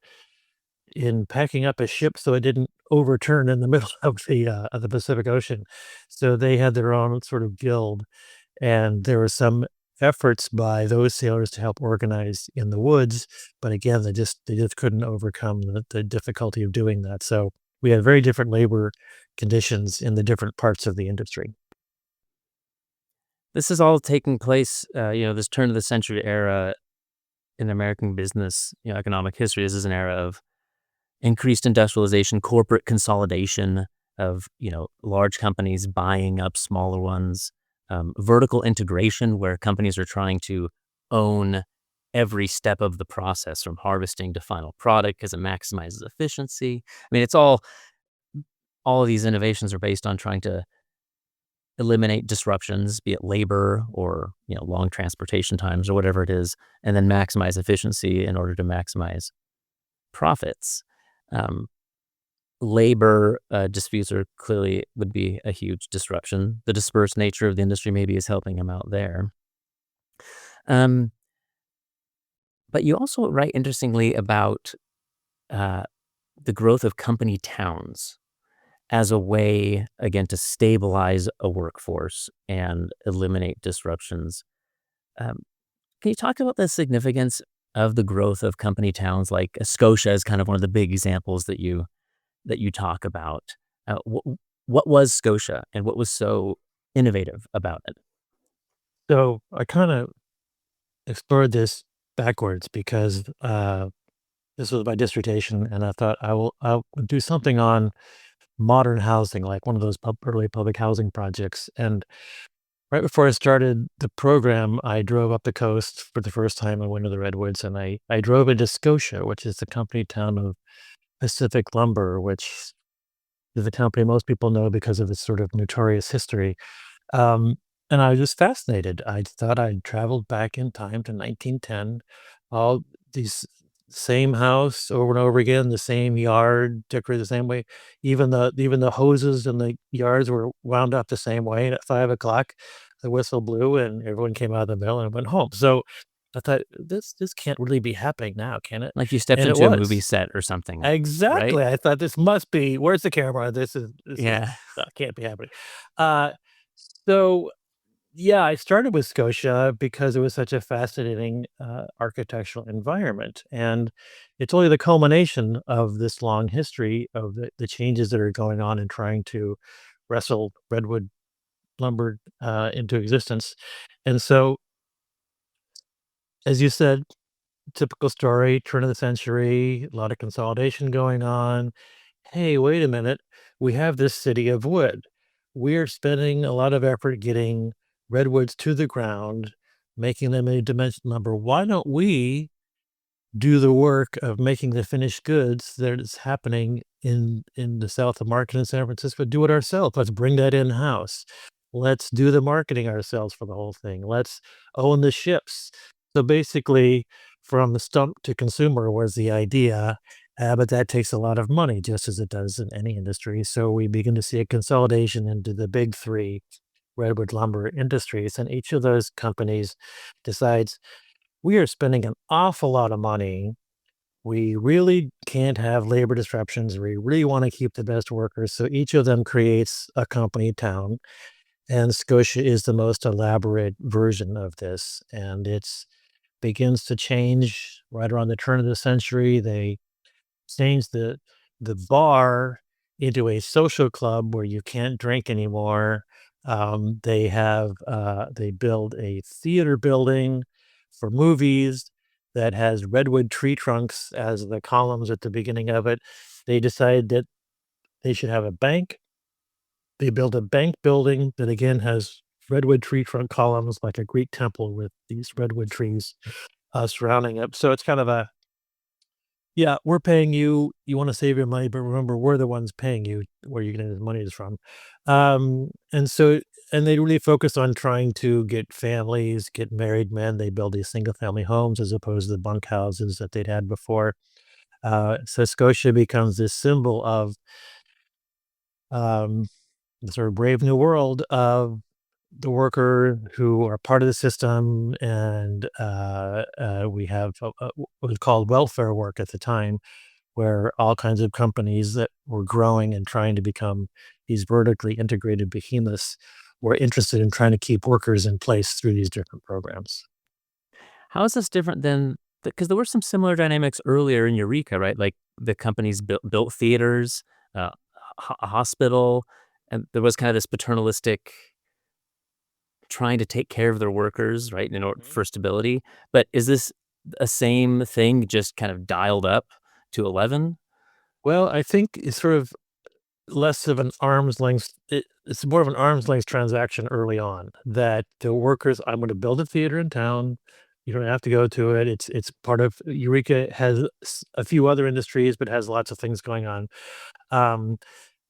Speaker 3: packing up a ship so it didn't overturn in the middle of the Pacific Ocean. So they had their own sort of guild, and there was some efforts by those sailors to help organize in the woods, but again, they just couldn't overcome the difficulty of doing that. So we had very different labor conditions in the different parts of the industry.
Speaker 1: This is all taking place, this turn of the century era in American business, economic history. This is an era of increased industrialization, corporate consolidation of, large companies buying up smaller ones, vertical integration where companies are trying to own every step of the process from harvesting to final product because it maximizes efficiency. I mean, all of these innovations are based on trying to eliminate disruptions, be it labor or, long transportation times or whatever it is, and then maximize efficiency in order to maximize profits. Um, Labor disputes are clearly would be a huge disruption. The dispersed nature of the industry maybe is helping them out there. Um, but you also write interestingly about uh, the growth of company towns as a way, again, to stabilize a workforce and eliminate disruptions. Um, can you talk about the significance of the growth of company towns? Like Scotia is kind of one of the big examples that you talk about. What was Scotia, and what was so innovative about it?
Speaker 3: So I kind of explored this backwards because this was my dissertation, and I thought I'll do something on modern housing, like one of those early public housing projects. And right before I started the program, I drove up the coast for the first time. I went to the Redwoods, and I drove into Scotia, which is the company town of Pacific Lumber, which is a company most people know because of its sort of notorious history. Um, and I was just fascinated. I thought I'd traveled back in time to 1910. All these same house over and over again, the same yard decorated the same way. Even the hoses in the yards were wound up the same way. And at 5 o'clock, the whistle blew, and everyone came out of the mill and went home. So I thought this can't really be happening now, can it?
Speaker 1: Like you stepped
Speaker 3: And it
Speaker 1: into a movie
Speaker 3: was.
Speaker 1: set or something, right?
Speaker 3: Exactly. I thought this must be, where's the camera? This is
Speaker 1: Yeah.
Speaker 3: can't be happening. Uh, so yeah, I started with Scotia because it was such a fascinating architectural environment, and it's only the culmination of this long history of the changes that are going on in trying to wrestle redwood lumber into existence. And so, as you said, typical story, turn of the century, a lot of consolidation going on. Hey, wait a minute. We have this city of wood. We're spending a lot of effort getting redwoods to the ground, making them a dimensional number. Why don't we do the work of making the finished goods that is happening in the south of Market in San Francisco? Do it ourselves. Let's bring that in house. Let's do the marketing ourselves for the whole thing. Let's own the ships. So basically, from the stump to consumer was the idea, but that takes a lot of money, just as it does in any industry. So we begin to see a consolidation into the big three redwood lumber industries, and each of those companies decides we are spending an awful lot of money. We really can't have labor disruptions. We really want to keep the best workers. So each of them creates a company town. And Scotia is the most elaborate version of this. And it's begins to change right around the turn of the century. They change the bar into a social club where you can't drink anymore. They build a theater building for movies that has redwood tree trunks as the columns at the beginning of it. They decide that they should have a bank. They build a bank building that again has redwood tree trunk columns like a Greek temple with these redwood trees surrounding it. So it's kind of a, yeah, we're paying you. You want to save your money, but remember, we're the ones paying you where you're getting the money is from. And so, and they really focus on trying to get families, get married men. They build these single family homes as opposed to the bunk houses that they'd had before. So Scotia becomes this symbol of um, the sort of brave new world of the worker who are part of the system. And we have what was called welfare work at the time, where all kinds of companies that were growing and trying to become these vertically integrated behemoths were interested in trying to keep workers in place through these different programs.
Speaker 1: How is this different than because there were some similar dynamics earlier in Eureka, right? Like the companies built theaters, a hospital, and there was kind of this paternalistic trying to take care of their workers, right, in order for stability. But is this a same thing, just kind of dialed up to 11?
Speaker 3: Well, I think it's sort of less of an arm's length. It's more of an arm's length transaction early on. That the workers, I'm going to build a theater in town. You don't have to go to it. It's part of Eureka has a few other industries, but has lots of things going on. Um,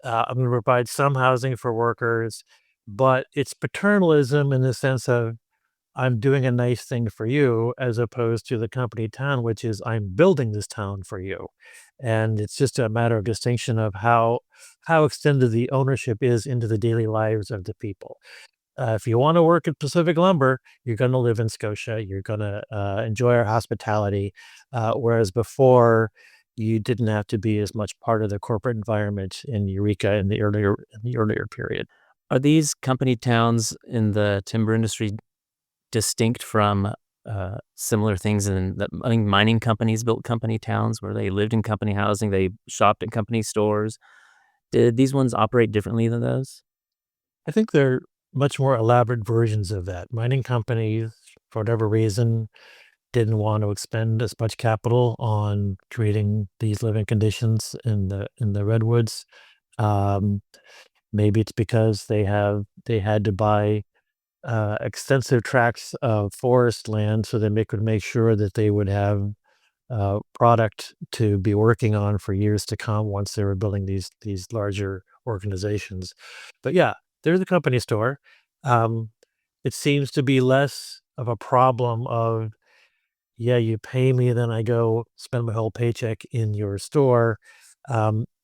Speaker 3: I'm going to provide some housing for workers, but it's paternalism in the sense of I'm doing a nice thing for you, as opposed to the company town, which is I'm building this town for you. And it's just a matter of distinction of how extended the ownership is into the daily lives of the people. If you want to work at Pacific Lumber, you're going to live in Scotia. You're going to enjoy our hospitality, whereas before you didn't have to be as much part of the corporate environment in Eureka in the earlier period.
Speaker 1: Are these company towns in the timber industry distinct from similar things in that I think mining companies built company towns where they lived in company housing, they shopped at company stores? Did these ones operate differently than those?
Speaker 3: I think they're much more elaborate versions of that. Mining companies, for whatever reason, didn't want to expend as much capital on creating these living conditions in the redwoods. Um, Maybe it's because they had to buy extensive tracts of forest land so that they could make sure that they would have product to be working on for years to come once they were building these larger organizations. But yeah, there's a company store. Um, it seems to be less of a problem of, yeah, you pay me, then I go spend my whole paycheck in your store.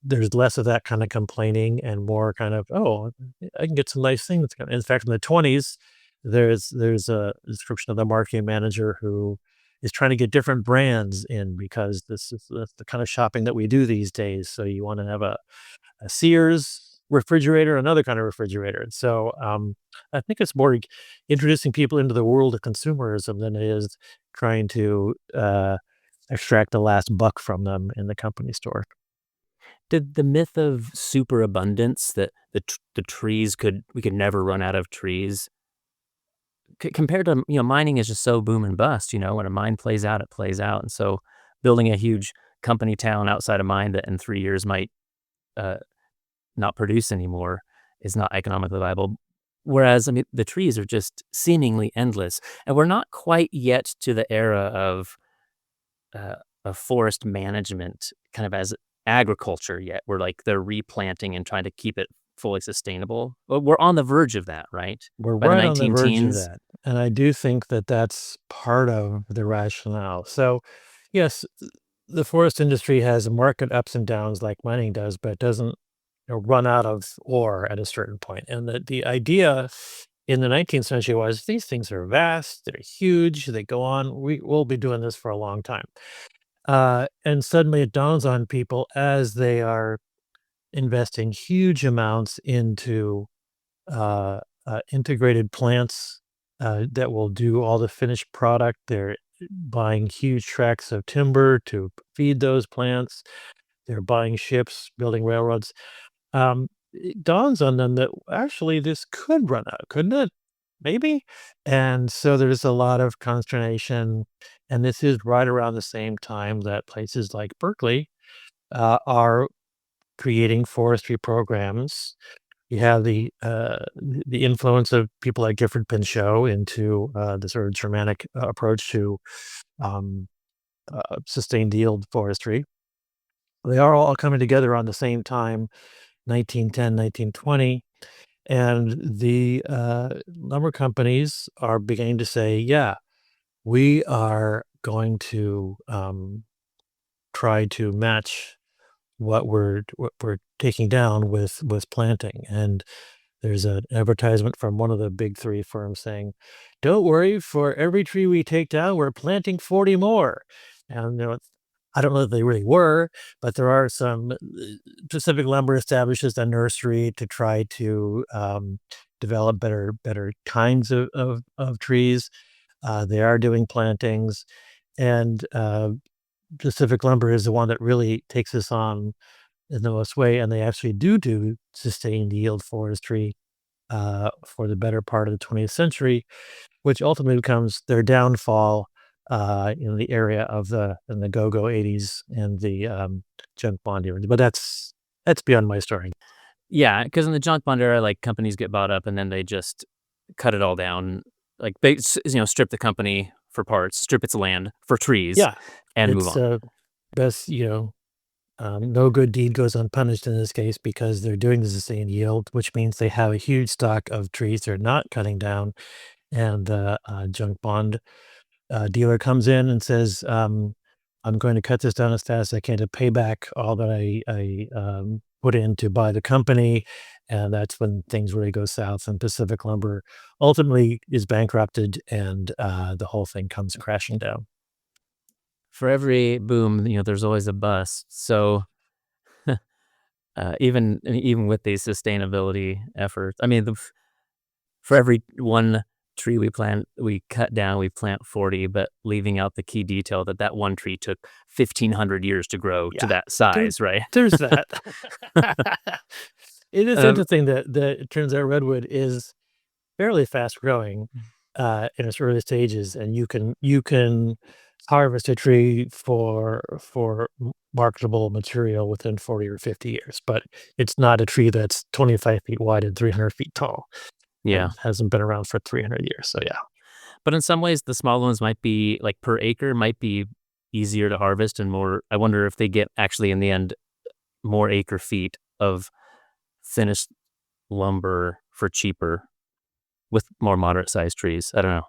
Speaker 3: There's less of that kind of complaining and more kind of, oh, I can get some nice things. In fact, in the 20s, there's a description of the marketing manager who is trying to get different brands in because that's the kind of shopping that we do these days. So you want to have a Sears refrigerator, another kind of refrigerator. And so I think it's more introducing people into the world of consumerism than it is trying to extract the last buck from them in the company store.
Speaker 1: Did the myth of superabundance that the trees we could never run out of trees compared to, mining is just so boom and bust, when a mine plays out, it plays out. And so building a huge company town outside a mine that in 3 years might uh, not produce anymore is not economically viable. Whereas, I mean, the trees are just seemingly endless, and we're not quite yet to the era uh, of forest management, kind of as agriculture yet. Where like they're replanting and trying to keep it fully sustainable. But we're on the verge of that, right?
Speaker 3: We're
Speaker 1: By the
Speaker 3: right on the
Speaker 1: 19
Speaker 3: verge of
Speaker 1: teens.
Speaker 3: that. And I do think that that's part of the rationale. So, yes, the forest industry has market ups and downs like mining does, but it doesn't run out of ore at a certain point. And the idea in the 19th century was these things are vast, they're huge, they go on. We'll be doing this for a long time. And suddenly it dawns on people as they are investing huge amounts into integrated plants that will do all the finished product. They're buying huge tracts of timber to feed those plants. They're buying ships, building railroads. It dawns on them that actually this could run out, couldn't it? Maybe. And so there's a lot of consternation. And this is right around the same time that places like Berkeley are creating forestry programs. You have the influence of people like Gifford Pinchot into the sort of Germanic approach to um, sustained yield forestry. They are all coming together on the same time, 1910, 1920, and the lumber companies are beginning to say, yeah, we are going to try to match what we're taking down with planting. And there's an advertisement from one of the big 3 firms saying, "Don't worry, for every tree we take down, we're planting 40 more." And, I don't know if they really were, but there are some. Pacific Lumber establishes a nursery to try to develop better kinds of trees. They are doing plantings, and Pacific Lumber is the one that really takes this on in the most way, and they actually do sustained yield forestry for the better part of the 20th century, which ultimately becomes their downfall in the area of the go-go 80s and the junk bond era. But that's beyond my story.
Speaker 1: Yeah, because in the junk bond era, like, companies get bought up and then they just cut it all down. Like, they strip the company for parts, strip its land for trees,
Speaker 3: Yeah,
Speaker 1: and move
Speaker 3: it's
Speaker 1: on.
Speaker 3: best, no good deed goes unpunished in this case because they're doing the sustained yield, which means they have a huge stock of trees they're not cutting down, and the junk bond dealer comes in and says, "I'm going to cut this down as fast as I can to pay back all that I put in to buy the company," and that's when things really go south. And Pacific Lumber ultimately is bankrupted, and the whole thing comes crashing down.
Speaker 1: For every boom, there's always a bust. So, even with these sustainability efforts, I mean, for every one tree we cut down, we plant 40, but leaving out the key detail that one tree took 1,500 years to grow to
Speaker 3: Yeah,
Speaker 1: that
Speaker 3: there,
Speaker 1: size, right?
Speaker 3: there's that. It is
Speaker 1: Um,
Speaker 3: interesting that it turns out redwood is fairly fast growing in its early stages, and you can harvest a tree for marketable material within 40 or 50 years, but it's not a tree that's 25 feet wide and 300 feet tall
Speaker 1: yeah.
Speaker 3: and hasn't been around for 300 years. So yeah,
Speaker 1: But in some ways, the small ones might be, like, per acre, might be easier to harvest and more. I wonder if they get actually in the end more acre feet of finished lumber for cheaper with more moderate sized trees. I don't know.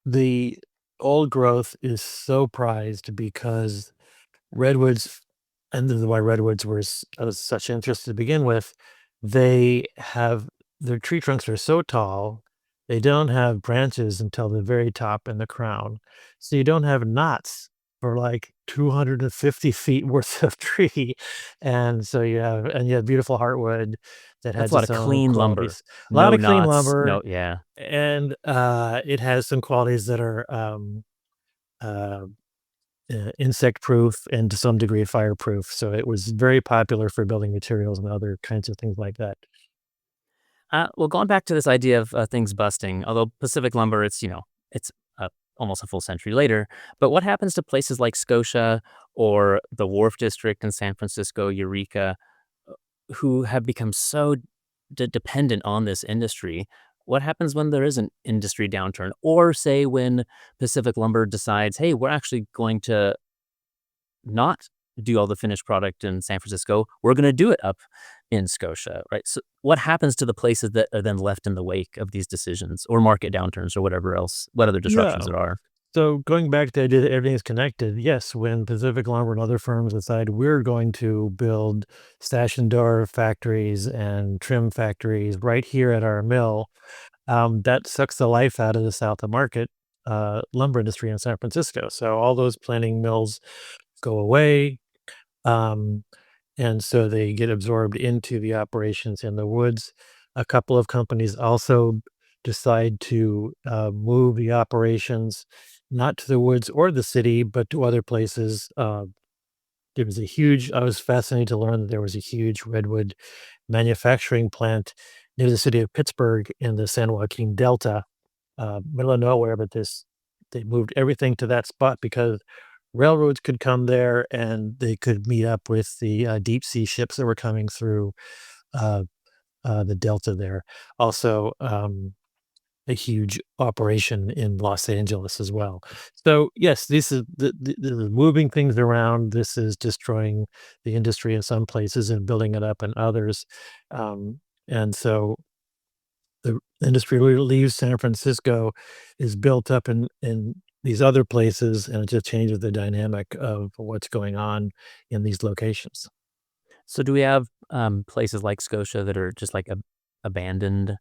Speaker 3: the old growth is so prized because redwoods, and this is why redwoods were of such interest to begin with. They have their tree trunks are so tall, they don't have branches until the very top and the crown. So you don't have knots for like 250 feet worth of tree. And so you have beautiful heartwood that
Speaker 1: That's
Speaker 3: has
Speaker 1: a lot
Speaker 3: its
Speaker 1: of
Speaker 3: own
Speaker 1: clean lumber.
Speaker 3: qualities. A lot
Speaker 1: No
Speaker 3: of clean
Speaker 1: knots.
Speaker 3: lumber,
Speaker 1: No, yeah.
Speaker 3: and it has some qualities that are uh, insect proof and to some degree fireproof. So it was very popular for building materials and other kinds of things like that.
Speaker 1: Well, going back to this idea of things busting, although Pacific Lumber, it's almost a full century later. But what happens to places like Scotia or the Wharf District in San Francisco, Eureka, who have become so dependent on this industry? What happens when there is an industry downturn? Or say when Pacific Lumber decides, hey, we're actually going to not do all the finished product in San Francisco. We're going to do it up in Scotia, right? So what happens to the places that are then left in the wake of these decisions or market downturns or whatever else, what other
Speaker 3: Yeah.
Speaker 1: disruptions there are?
Speaker 3: So going back to the idea that everything is connected, yes, when Pacific Lumber and other firms decide we're going to build stash and door factories and trim factories right here at our mill, that sucks the life out of the South of Market lumber industry in San Francisco. So all those planning mills go away. Um, and so they get absorbed into the operations in the woods. A couple of companies also decide to move the operations not to the woods or the city, but to other places. There was a huge, I was fascinated to learn that there was a huge redwood manufacturing plant near the city of Pittsburgh in the San Joaquin Delta, middle of nowhere, but they moved everything to that spot because railroads could come there and they could meet up with the deep sea ships that were coming through uh, the delta there. Also, a huge operation in Los Angeles as well. So yes, this is this is moving things around. This is destroying the industry in some places and building it up in others. And so the industry leaves San Francisco is built up in these other places, and it just changes the dynamic of what's going on in these locations.
Speaker 1: So do we have places like Scotia that are just like abandoned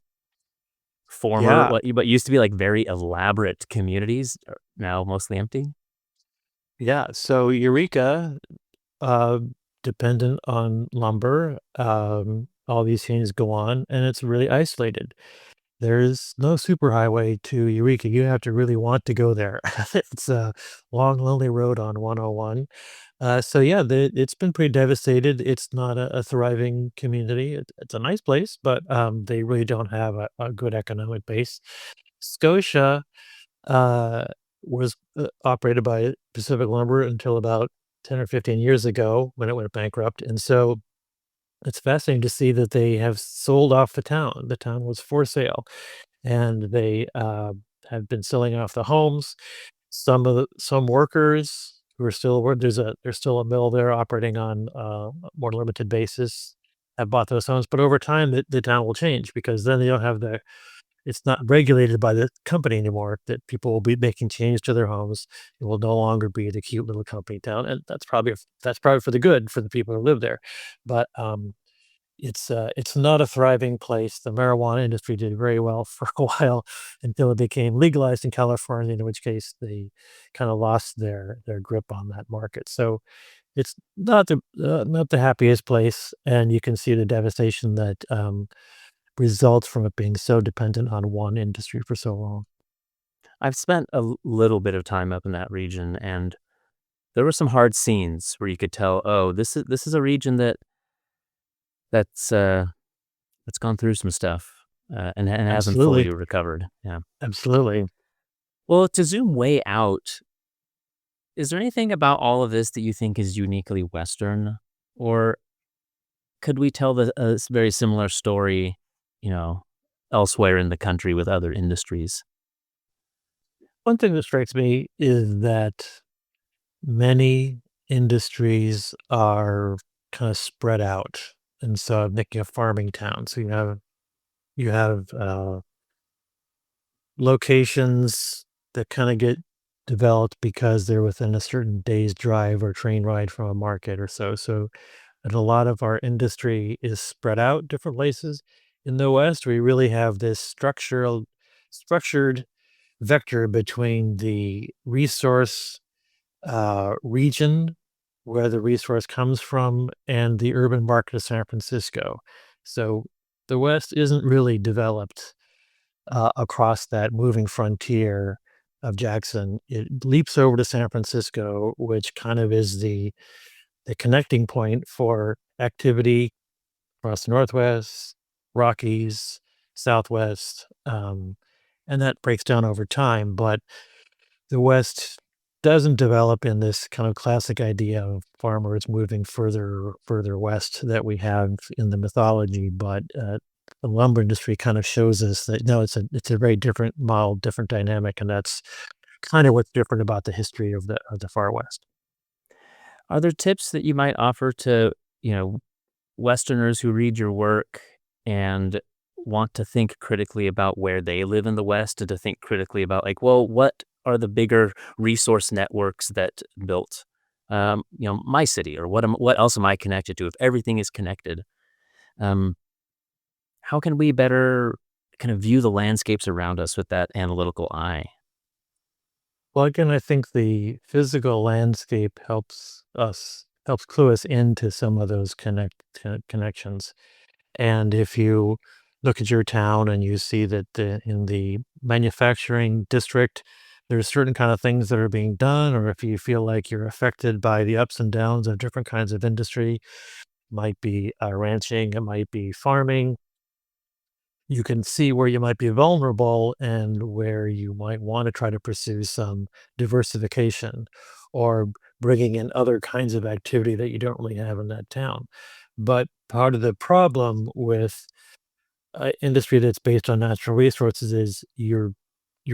Speaker 3: Yeah,
Speaker 1: what used to be like very elaborate communities are now mostly empty?
Speaker 3: Yeah, so Eureka, uh, dependent on lumber, all these things go on, and it's really isolated. There's no superhighway to Eureka. You have to really want to go there. It's a long, lonely road on 101. So yeah, it's been pretty devastated. It's not a thriving community. It's a nice place, but they really don't have a good economic base. Scotia uh, was operated by Pacific Lumber until about 10 or 15 years ago when it went bankrupt. And so it's fascinating to see that they have sold off the town. The town was for sale, and they have been selling off the homes. Some workers who are still there's still a mill there operating on a more limited basis have bought those homes, but over time the town will change because then they don't have the it's not regulated by the company anymore, that people will be making changes to their homes. It will no longer be the cute little company town, and that's probably for the good for the people who live there. But, it's not a thriving place. The marijuana industry did very well for a while until it became legalized in California, in which case they kinda lost their grip on that market. So, it's not the happiest place, and you can see the devastation that, results from it being so dependent on one industry for so long.
Speaker 1: I've spent a little bit of time up in that region, and there were some hard scenes where you could tell, oh, this is a region that's that's gone through some stuff, and hasn't fully
Speaker 3: Absolutely,
Speaker 1: recovered. Yeah.
Speaker 3: absolutely.
Speaker 1: Well, to zoom way out, is there anything about all of this that you think is uniquely Western, or could we tell very similar story, you know, elsewhere in the country with other industries?
Speaker 3: One thing that strikes me is that many industries are kinda spread out, and so I'm thinking of farming towns. So you have locations that kinda get developed because they're within a certain day's drive or train ride from a market or so. So and a lot of our industry is spread out different places. In the West, we really have this structured vector between the resource region where the resource comes from and the urban market of San Francisco. So the West isn't really developed across that moving frontier of Jackson. It leaps over to San Francisco, which kind of is the connecting point for activity across the Northwest, Rockies, Southwest, and that breaks down over time. But the West doesn't develop in this kind of classic idea of farmers moving further west that we have in the mythology. But the lumber industry kind of shows us that no, it's a very different model, different dynamic, and that's kind of what's different about the history of the far west.
Speaker 1: Are there tips that you might offer to, you know, Westerners who read your work and want to think critically about where they live in the West and to think critically about like, well, what are the bigger resource networks that built, my city, or what else am I connected to? If everything is connected, um, how can we better kind of view the landscapes around us with that analytical eye?
Speaker 3: Well, again, I think the physical landscape helps clue us into some of those connections. And if you look at your town and you see that in the manufacturing district, there's certain kind of things that are being done, or if you feel like you're affected by the ups and downs of different kinds of industry, might be ranching, it might be farming, you can see where you might be vulnerable and where you might want to try to pursue some diversification or bringing in other kinds of activity that you don't really have in that town. But part of the problem with industry that's based on natural resources is you're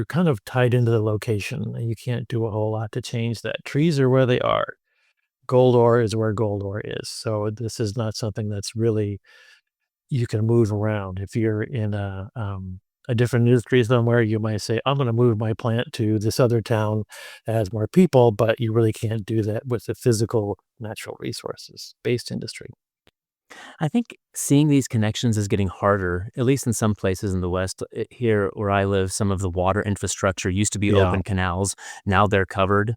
Speaker 3: kind of tied into the location and you can't do a whole lot to change that. Trees are where they are. Gold ore is where gold ore is. So this is not something that's really you can move around. If you're in a different industry somewhere, you might say, I'm going to move my plant to this other town that has more people, but you really can't do that with the physical natural resources based industry.
Speaker 1: I think seeing these connections is getting harder, at least in some places in the West. Here where I live, some of the water infrastructure used to be
Speaker 3: Yeah.
Speaker 1: open canals. Now they're covered.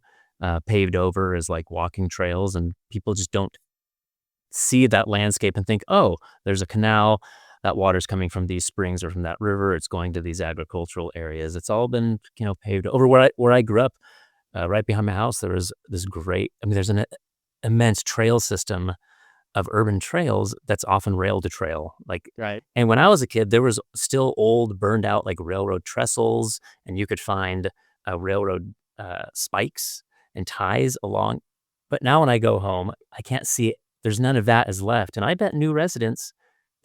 Speaker 1: paved over as like walking trails, and people just don't see that landscape and think, oh, there's a canal, that water's coming from these springs or from that river, it's going to these agricultural areas. It's all been, paved over. Where I grew up, right behind my house, there was this great, there's an immense trail system of urban trails that's often rail to trail. Like,
Speaker 2: Right.
Speaker 1: and when I was a kid, there was still old, burned out like railroad trestles, and you could find railroad spikes and ties along. But now when I go home, I can't see it. There's none of that is left. And I bet new residents,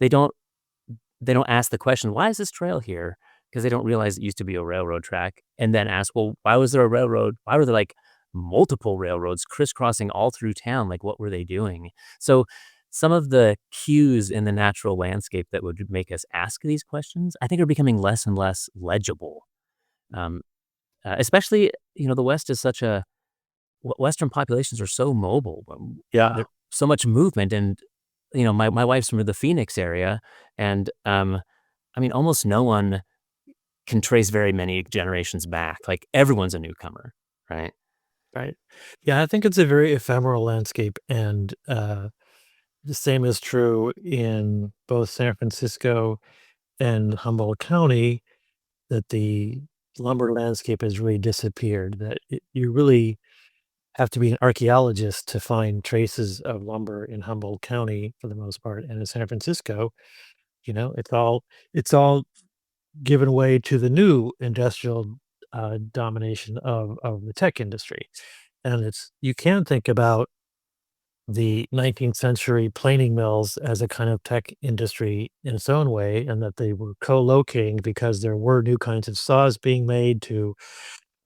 Speaker 1: they don't ask the question, why is this trail here? Because they don't realize it used to be a railroad track, and then ask, well, why was there a railroad? Why were there like multiple railroads crisscrossing all through town? Like, what were they doing? So some of the cues in the natural landscape that would make us ask these questions, I think, are becoming less and less legible. Um, Especially, the West is such a Western populations are so mobile.
Speaker 3: Yeah.
Speaker 1: There's so much movement, and my wife's from the Phoenix area, and almost no one can trace very many generations back. Like, everyone's a newcomer, right?
Speaker 3: Right. Yeah, I think it's a very ephemeral landscape, and the same is true in both San Francisco and Humboldt County, that the lumber landscape has really disappeared, that you really have to be an archaeologist to find traces of lumber in Humboldt County for the most part. And in San Francisco, it's all given way to the new industrial domination of the tech industry. And you can think about the 19th century planing mills as a kind of tech industry in its own way, and that they were co-locating because there were new kinds of saws being made to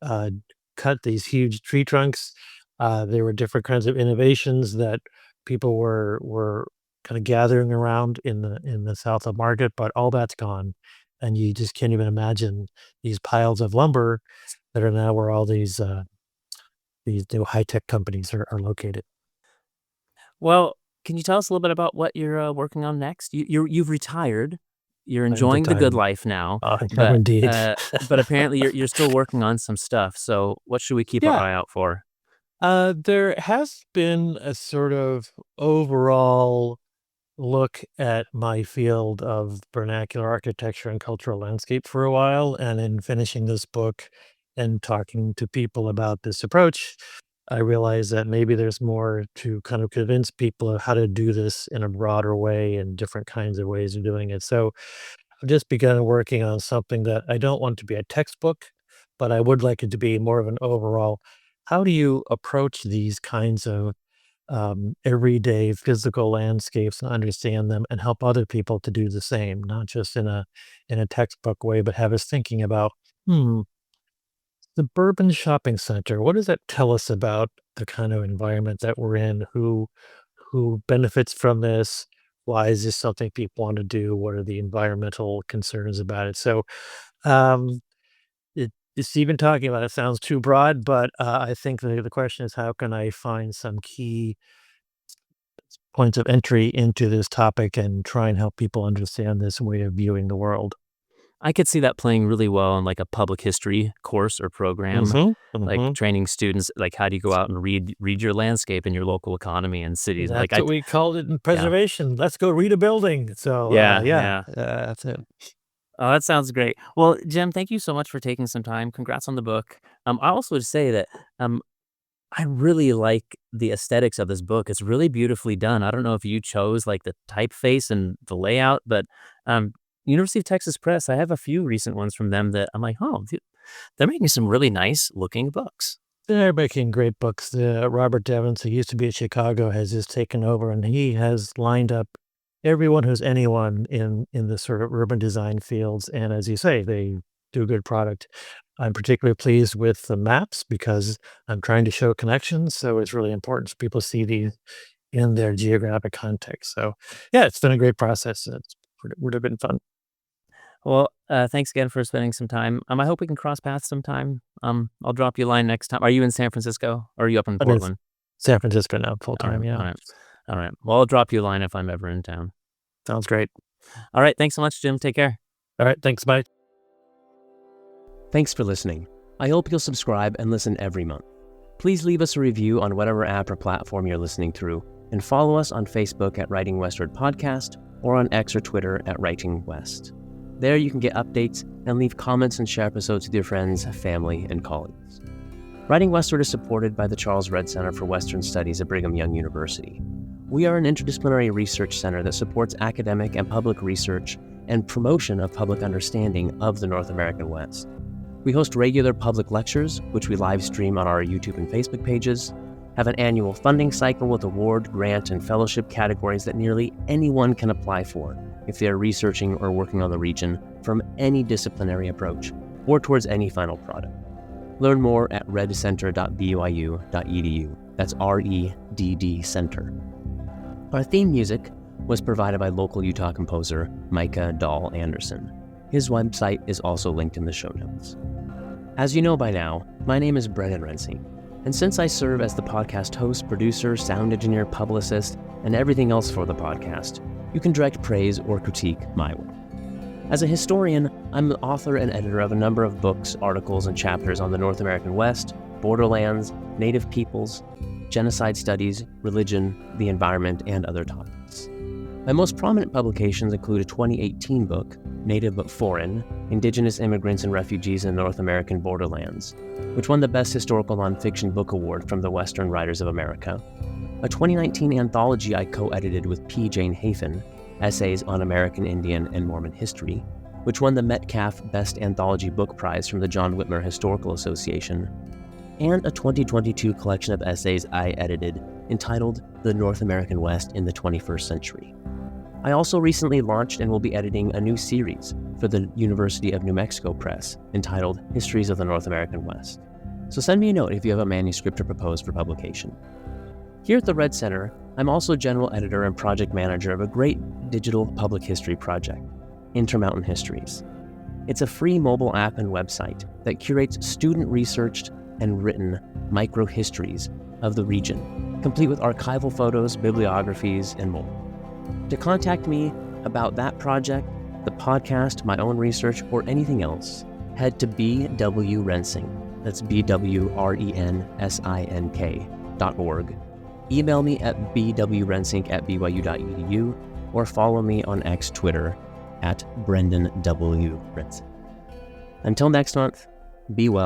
Speaker 3: uh, cut these huge tree trunks. There were different kinds of innovations that people were kind of gathering around in the South of Market, but all that's gone, and you just can't even imagine these piles of lumber that are now where all these new high tech companies are located.
Speaker 1: Well, can you tell us a little bit about what you're working on next? You've retired. You're
Speaker 3: I am
Speaker 1: enjoying the good
Speaker 3: retired.
Speaker 1: life now,
Speaker 3: I am
Speaker 1: but
Speaker 3: indeed.
Speaker 1: but apparently you're still working on some stuff. So what should we keep our
Speaker 3: Yeah.
Speaker 1: eye out for?
Speaker 3: There has been a sort of overall look at my field of vernacular architecture and cultural landscape for a while. And in finishing this book and talking to people about this approach, I realized that maybe there's more to kind of convince people of how to do this in a broader way and different kinds of ways of doing it. So I've just begun working on something that I don't want to be a textbook, but I would like it to be more of an overall. How do you approach these kinds of everyday physical landscapes and understand them and help other people to do the same, not just in a textbook way, but have us thinking about, hmm, suburban shopping center. What does that tell us about the kind of environment that we're in? Who benefits from this? Why is this something people want to do? What are the environmental concerns about it? So um, it's even talking about it sounds too broad, but I think the question is, how can I find some key points of entry into this topic and try and help people understand this way of viewing the world?
Speaker 1: I could see that playing really well in like a public history course or program,
Speaker 3: Mhm,
Speaker 1: like
Speaker 3: mhm.
Speaker 1: training students, like, how do you go out and read your landscape in your local economy and cities? Like,
Speaker 3: That's what we called it in
Speaker 1: yeah,
Speaker 3: preservation. Let's go read a building. So,
Speaker 1: yeah,
Speaker 3: yeah,
Speaker 1: yeah.
Speaker 3: that's it.
Speaker 1: Oh, that sounds great. Well, Jim, thank you so much for taking some time. Congrats on the book. I also would say that um, I really like the aesthetics of this book. It's really beautifully done. I don't know if you chose like the typeface and the layout, but um, University of Texas Press, I have a few recent ones from them that I'm like, oh, they're making some really nice looking books.
Speaker 3: They're making great books. Robert Evans, who used to be at Chicago, has just taken over, and he has lined up everyone who's anyone in the sort of urban design fields. And as you say, they do a good product. I'm particularly pleased with the maps because I'm trying to show connections. So it's really important for people to see these in their geographic context. So yeah, it's been a great process. Would have been fun.
Speaker 1: Well, thanks again for spending some time. I hope we can cross paths sometime. I'll drop you a line next time. Are you in San Francisco or are you up in
Speaker 3: I'm in
Speaker 1: Portland?
Speaker 3: San Francisco now, full
Speaker 1: All right,
Speaker 3: time. Yeah,
Speaker 1: all right, all right. Well, I'll drop you a line if I'm ever in town.
Speaker 3: sounds great.
Speaker 1: All right, thanks so much, Jim. Take care.
Speaker 3: All right, thanks. Bye.
Speaker 2: Thanks for listening. I hope you'll subscribe and listen every month. Please leave us a review on whatever app or platform you're listening through, and follow us on Facebook at Writing Westward Podcast or on X or Twitter at Writing West. There you can get updates and leave comments and share episodes with your friends, family, and colleagues. Writing Westward is supported by the Charles Redd Center for Western Studies at Brigham Young University. We are an interdisciplinary research center that supports academic and public research and promotion of public understanding of the North American West. We host regular public lectures, which we live stream on our YouTube and Facebook pages, have an annual funding cycle with award, grant, and fellowship categories that nearly anyone can apply for if they are researching or working on the region from any disciplinary approach or towards any final product. Learn more at reddcenter.byu.edu. That's REDD Center. Our theme music was provided by local Utah composer Micah Dahl Anderson. His website is also linked in the show notes. As you know by now, my name is Brennan Rensing, and since I serve as the podcast host, producer, sound engineer, publicist, and everything else for the podcast, you can direct praise or critique my work. As a historian, I'm the author and editor of a number of books, articles, and chapters on the North American West, borderlands, Native peoples, genocide studies, religion, the environment, and other topics. My most prominent publications include a 2018 book, Native but Foreign, Indigenous Immigrants and Refugees in North American Borderlands, which won the Best Historical Nonfiction Book Award from the Western Writers of America, a 2019 anthology I co-edited with P. Jane Hafen, Essays on American Indian and Mormon History, which won the Metcalf Best Anthology Book Prize from the John Whitmer Historical Association, and a 2022 collection of essays I edited entitled The North American West in the 21st Century. I also recently launched and will be editing a new series for the University of New Mexico Press entitled Histories of the North American West. So send me a note if you have a manuscript to propose for publication. Here at the Redd Center, I'm also general editor and project manager of a great digital public history project, Intermountain Histories. It's a free mobile app and website that curates student-researched and written micro-histories of the region, complete with archival photos, bibliographies, and more. To contact me about that project, the podcast, my own research, or anything else, head to bwrensink, that's bwrensink.org. Email me at bwrensink@byu.edu, or follow me on X Twitter at Brendan W. Rensink. Until next month, be well.